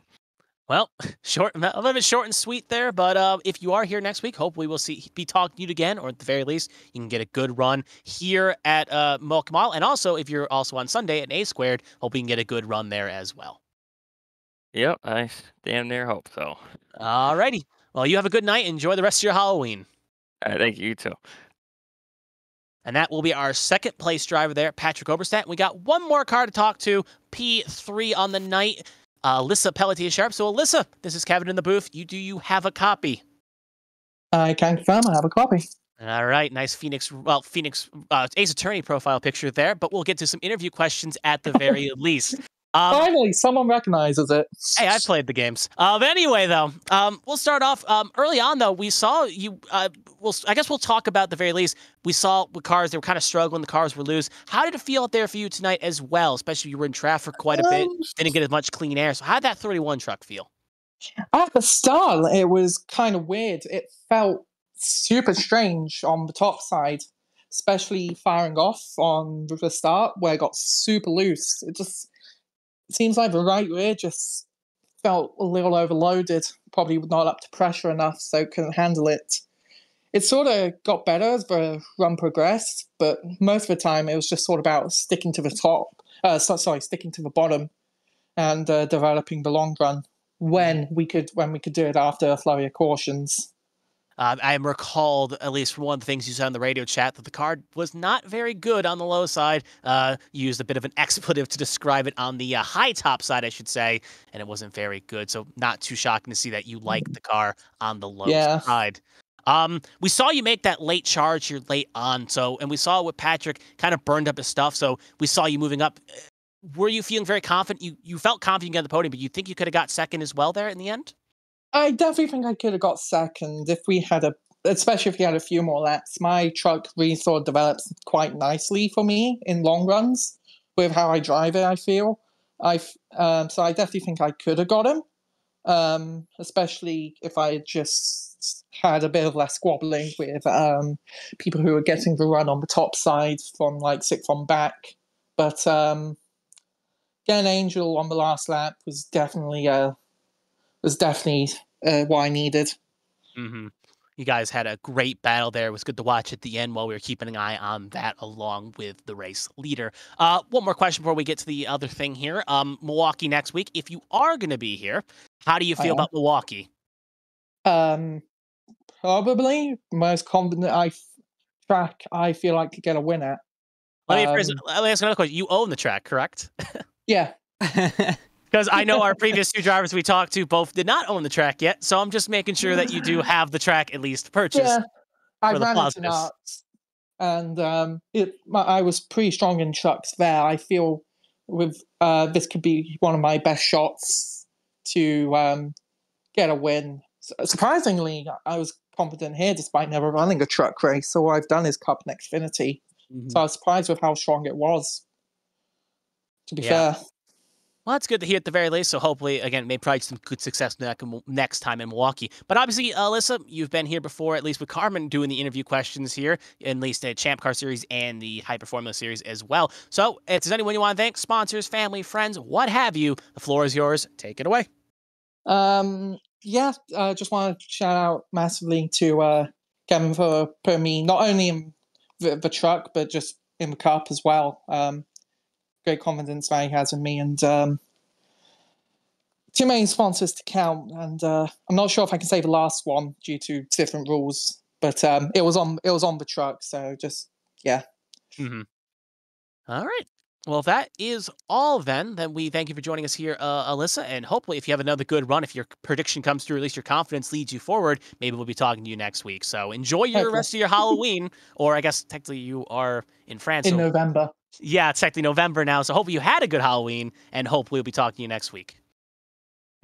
well, a little bit short and sweet there, but if you are here next week, hopefully we'll be talking to you again, or at the very least, you can get a good run here at Milk Mile. And also, if you're also on Sunday at A Squared, hope you can get a good run there as well. Yep, I damn near hope so. All righty. Well, you have a good night. Enjoy the rest of your Halloween. Thank you, you too. And that will be our second place driver there, Patrick Oberstadt. We got one more car to talk to, P3 on the night, Alyssa Pelletier Sharp. So, Alyssa, this is Kevin in the booth. Do you have a copy? I can confirm I have a copy. All right, nice Phoenix Ace Attorney profile picture there, but we'll get to some interview questions at the very least. Finally, someone recognizes it. Hey, I've played the games. But anyway, though, we'll start off early on. Though we saw you. I guess we'll talk about at the very least. We saw with cars, they were kind of struggling. The cars were loose. How did it feel out there for you tonight as well? Especially you were in traffic quite a bit, didn't get as much clean air. So how did that 31 truck feel? At the start, it was kind of weird. It felt super strange on the top side, especially firing off on the start where it got super loose. It seems like the right rear just felt a little overloaded, probably not up to pressure enough, so couldn't handle it. It sort of got better as the run progressed, but most of the time it was just sort of about sticking to the sticking to the bottom and developing the long run when we could do it after a flurry of cautions. I am recalled, at least from one of the things you said on the radio chat, that the car was not very good on the low side. You used a bit of an expletive to describe it on the high top side, I should say, and it wasn't very good. So not too shocking to see that you liked the car on the low side. We saw you make that late charge here late on. And we saw with Patrick kind of burned up his stuff. So we saw you moving up. Were you feeling very confident? You felt confident you got the podium, but you think you could have got second as well there in the end? I definitely think I could have got second especially if we had a few more laps. My truck really sort of develops quite nicely for me in long runs with how I drive it, I feel. So I definitely think I could have got him, especially if I had just had a bit of less squabbling with people who were getting the run on the top side from like sixth from back. But getting Angel on the last lap was definitely what I needed. Mm-hmm. You guys had a great battle there. It was good to watch at the end while we were keeping an eye on that along with the race leader. One more question before we get to the other thing here. Milwaukee next week. If you are going to be here, how do you feel about Milwaukee? Probably most confident track I feel like could get a win at. Let me ask another question. You own the track, correct? Yeah. Because I know our previous 2 drivers we talked to both did not own the track yet, so I'm just making sure that you do have the track at least purchased. Yeah, I for the ran it positives. nuts, and I was pretty strong in trucks there. I feel with this could be one of my best shots to get a win. Surprisingly, I was confident here despite never running a truck race. All I've done is Cup and Xfinity, so I was surprised with how strong it was. To be fair. Well, that's good to hear at the very least. So hopefully, again, maybe probably some good success next time in Milwaukee. But obviously, Alyssa, you've been here before, at least with Carmen doing the interview questions here, at least the Champ Car Series and the Hyper Formula Series as well. So if there's anyone you want to thank, sponsors, family, friends, what have you, the floor is yours. Take it away. Yeah, I just want to shout out massively to Kevin for putting me not only in the truck, but just in the Cup as well. Great confidence that he has in me, and too many sponsors to count, and I'm not sure if I can say the last one due to different rules, but it was on the truck, so just yeah. All right. Well, if that is all, then we thank you for joining us here, Alyssa, and hopefully if you have another good run, if your prediction comes through, at least your confidence leads you forward, maybe we'll be talking to you next week. So enjoy your rest of your Halloween, or I guess technically you are in France. In November. Yeah, it's technically November now, so hopefully you had a good Halloween, and hopefully we'll be talking to you next week.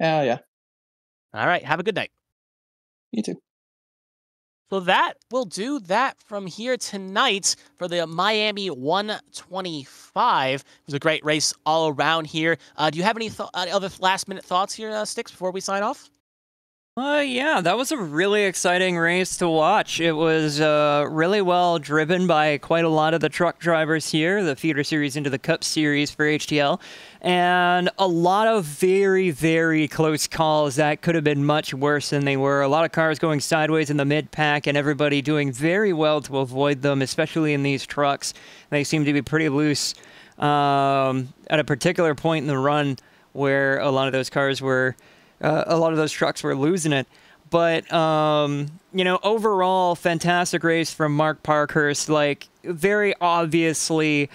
Yeah. All right, have a good night. You too. So that will do that from here tonight for the Miami 125. It was a great race all around here. Do you have any other last-minute thoughts here, Sticks, before we sign off? Yeah, that was a really exciting race to watch. It was really well driven by quite a lot of the truck drivers here, the feeder series into the Cup series for HTL, and a lot of very, very close calls that could have been much worse than they were. A lot of cars going sideways in the mid-pack and everybody doing very well to avoid them, especially in these trucks. They seem to be pretty loose at a particular point in the run where a lot of those cars were... a lot of those trucks were losing it. But, overall, fantastic race from Mark Parkhurst. Like, very obviously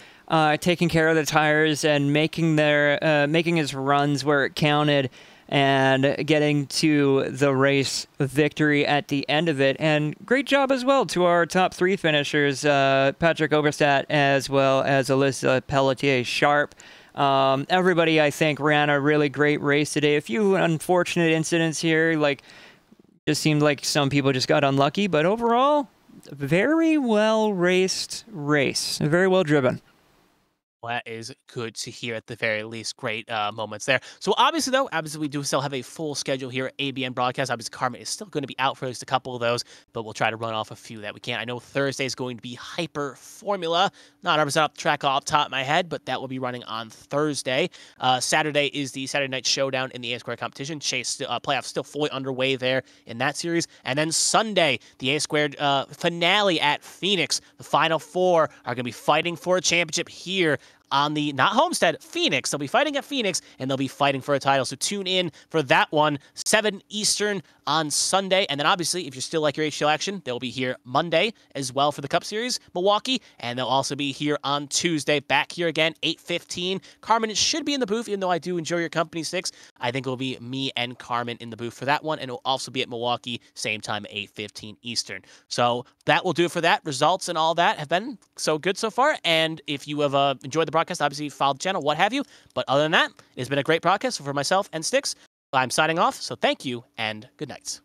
taking care of the tires and making his runs where it counted and getting to the race victory at the end of it. And great job as well to our top 3 finishers, Patrick Oberstadt as well as Alyssa Pelletier-Sharp. Everybody, I think, ran a really great race today. A few unfortunate incidents here, just seemed like some people just got unlucky, but overall, very well raced race, very well driven. Well, that is good to hear at the very least. Great moments there. So obviously, we do still have a full schedule here at ABN Broadcast. Obviously, Carmen is still going to be out for just a couple of those, but we'll try to run off a few that we can. I know Thursday is going to be Hyper Formula. Not 100% off the track off the top of my head, but that will be running on Thursday. Saturday is the Saturday Night Showdown in the A-Square competition. Chase playoffs still fully underway there in that series. And then Sunday, the A-Squared finale at Phoenix. The final 4 are going to be fighting for a championship here on the, not Homestead, Phoenix. They'll be fighting at Phoenix, and they'll be fighting for a title. So tune in for that one, 7 Eastern on Sunday. And then obviously, if you're still like your HTL action, they'll be here Monday as well for the Cup Series, Milwaukee. And they'll also be here on Tuesday, back here again, 8:15. Carmen should be in the booth, even though I do enjoy your company, Six. I think it'll be me and Carmen in the booth for that one. And it'll also be at Milwaukee, same time, 8:15 Eastern. So that will do it for that. Results and all that have been so good so far. And if you have enjoyed the broadcast, obviously follow the channel, what have you. But other than that, it's been a great broadcast. So for myself and Sticks, I'm signing off. So thank you and good night.